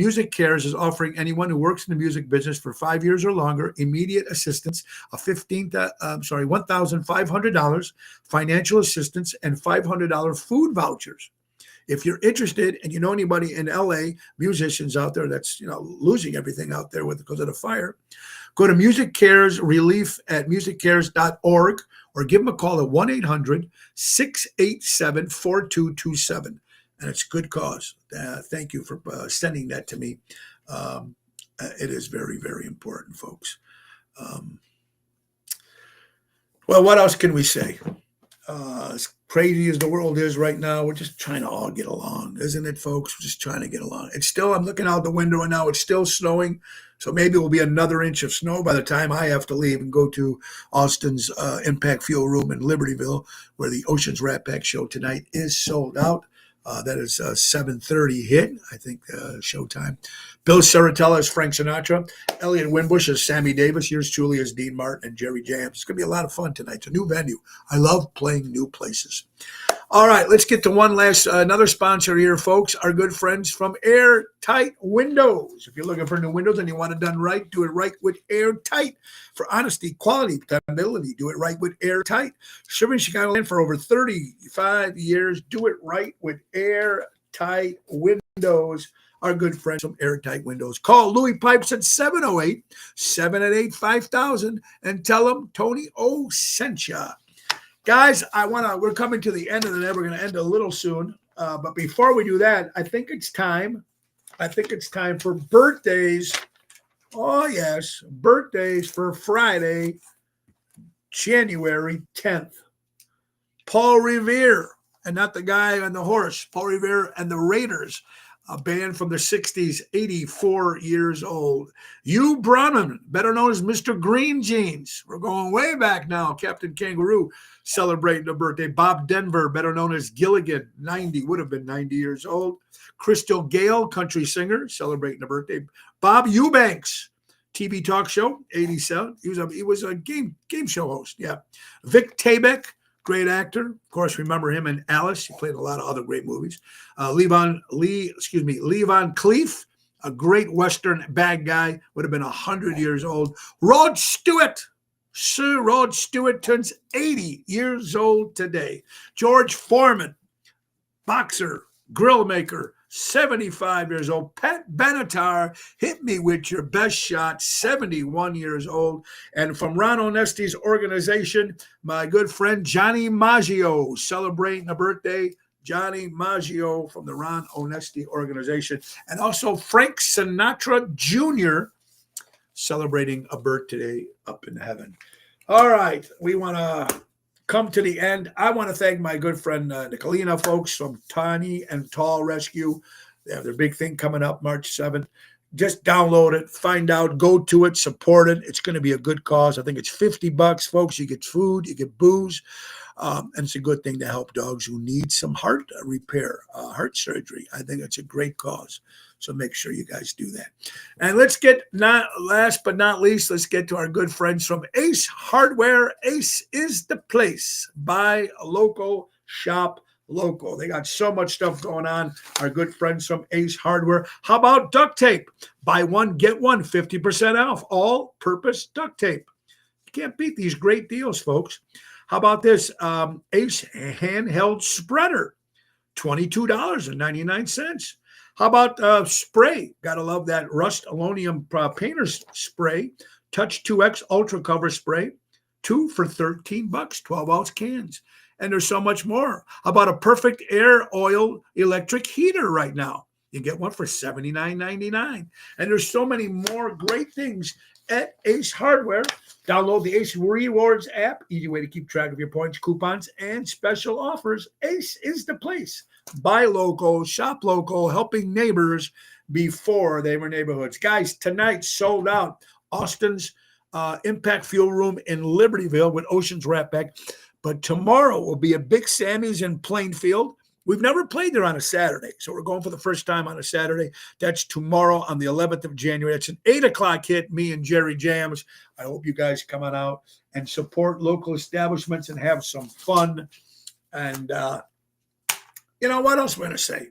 Music Cares is offering anyone who works in the music business for 5 years or longer immediate assistance, $1,500 financial assistance, and $500 food vouchers. If you're interested and you know anybody in LA, musicians out there that's losing everything out there because of the fire, go to Music Cares Relief at musiccares.org or give them a call at 1-800-687-4227. And it's a good cause. Thank you for sending that to me. It is very, very important, folks. Well, what else can we say? As crazy as the world is right now, we're just trying to all get along, isn't it, folks? We're just trying to get along. It's still, I'm looking out the window and now it's still snowing. So maybe it will be another inch of snow by the time I have to leave and go to Austin's Impact Fuel Room in Libertyville, where the Oceans Rat Pack show tonight is sold out. That is 7:30 hit, I think, showtime. Bill Saratella is Frank Sinatra. Elliot Winbush is Sammy Davis. Yours truly is Dean Martin and Jerry Jams. It's going to be a lot of fun tonight. It's a new venue. I love playing new places. All right, let's get to another sponsor here, folks. Our good friends from Airtight Windows. If you're looking for new windows and you want it done right, do it right with Airtight. For honesty, quality, dependability, do it right with Airtight. Serving Chicagoland for over 35 years. Do it right with Airtight Windows. Our good friends from Airtight Windows. Call Louis Pipes at 708-788-5000 and tell them Tony O sent ya. Guys, we're coming to the end of the day. We're going to end a little soon. But before we do that, I think it's time for birthdays. Oh, yes, birthdays for Friday, January 10th. Paul Revere, and not the guy on the horse, Paul Revere and the Raiders, a band from the 60s, 84 years old. Hugh Bronman, better known as Mr. Green Jeans. We're going way back now. Captain Kangaroo celebrating a birthday. Bob Denver, better known as Gilligan, would have been 90 years old. Crystal Gale, country singer, celebrating a birthday. Bob Eubanks, TV talk show, 87. He was a game show host, yeah. Vic Taybeck, great actor. Of course, remember him in Alice. He played a lot of other great movies. Levon Cleef, a great Western bad guy, would have been 100 years old. Rod Stewart. Sir Rod Stewart turns 80 years old today. George Foreman, boxer, grill maker, 75 years old. Pat Benatar, hit me with your best shot, 71 years old. And from Ron Onesti's organization, my good friend Johnny Maggio, celebrating a birthday. Johnny Maggio from the Ron Onesti organization. And also Frank Sinatra Jr., celebrating a birthday up in heaven. All right, we want to come to the end. I want to thank my good friend Nicolina folks from Tiny and Tall Rescue. They have their big thing coming up March 7th. Just download it, find out, go to it, support it. It's going to be a good cause. I think it's $50, folks. You get food, you get booze, and it's a good thing to help dogs who need some heart repair, heart surgery. I think it's a great cause. So make sure you guys do that. And let's get, last but not least, let's get to our good friends from Ace Hardware. Ace is the place. Buy local, shop local. They got so much stuff going on. Our good friends from Ace Hardware. How about duct tape? Buy one, get one, 50% off. All-purpose duct tape. You can't beat these great deals, folks. How about this? Ace handheld spreader, $22.99. How about spray? Gotta love that Rust-Oleum painter's spray. Touch 2X Ultra Cover Spray. 2 for $13, 12-ounce cans. And there's so much more. How about a Perfect Air Oil electric heater right now? You get one for $79.99. And there's so many more great things at Ace Hardware. Download the Ace Rewards app. Easy way to keep track of your points, coupons, and special offers. Ace is the place. Buy local, shop local, helping neighbors before they were neighborhoods. Guys, tonight sold out. Austin's Impact Fuel Room in Libertyville with Oceans Rat Pack. But tomorrow will be at Big Sammy's in Plainfield. We've never played there on a Saturday, so we're going for the first time on a Saturday. That's tomorrow on the 11th of January. It's an 8 o'clock hit, me and Jerry Jams. I hope you guys come on out and support local establishments and have some fun. And you know, what else am I going to say?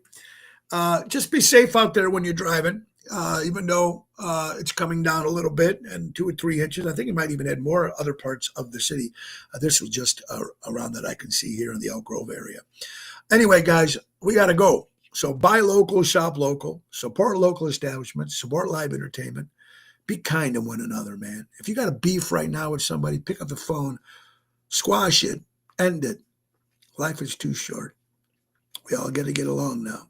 Just be safe out there when you're driving, even though it's coming down a little bit and 2 or 3 inches. I think it might even add more other parts of the city. This was just around that I can see here in the Elk Grove area. Anyway, guys, we got to go. So buy local, shop local, support local establishments, support live entertainment. Be kind to one another, man. If you got a beef right now with somebody, pick up the phone, squash it, end it. Life is too short. We all got to get along now.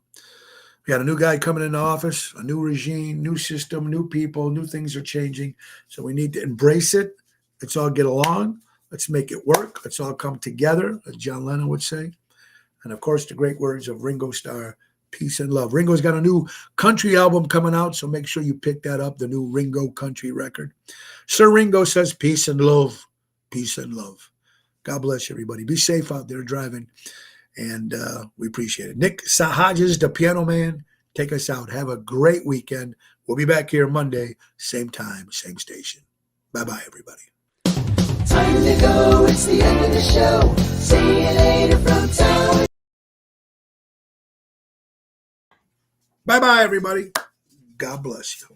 We got a new guy coming into office, a new regime, new system, new people, new things are changing. So we need to embrace it. Let's all get along. Let's make it work. Let's all come together, as John Lennon would say. And of course, the great words of Ringo Starr, peace and love. Ringo's got a new country album coming out, so make sure you pick that up, the new Ringo country record. Sir Ringo says peace and love, peace and love. God bless everybody. Be safe out there driving. And we appreciate it. Nick Hodges, the piano man, take us out. Have a great weekend. We'll be back here Monday, same time, same station. Bye-bye, everybody. Time to go, it's the end of the show. See you later from town. Bye-bye, everybody. God bless you.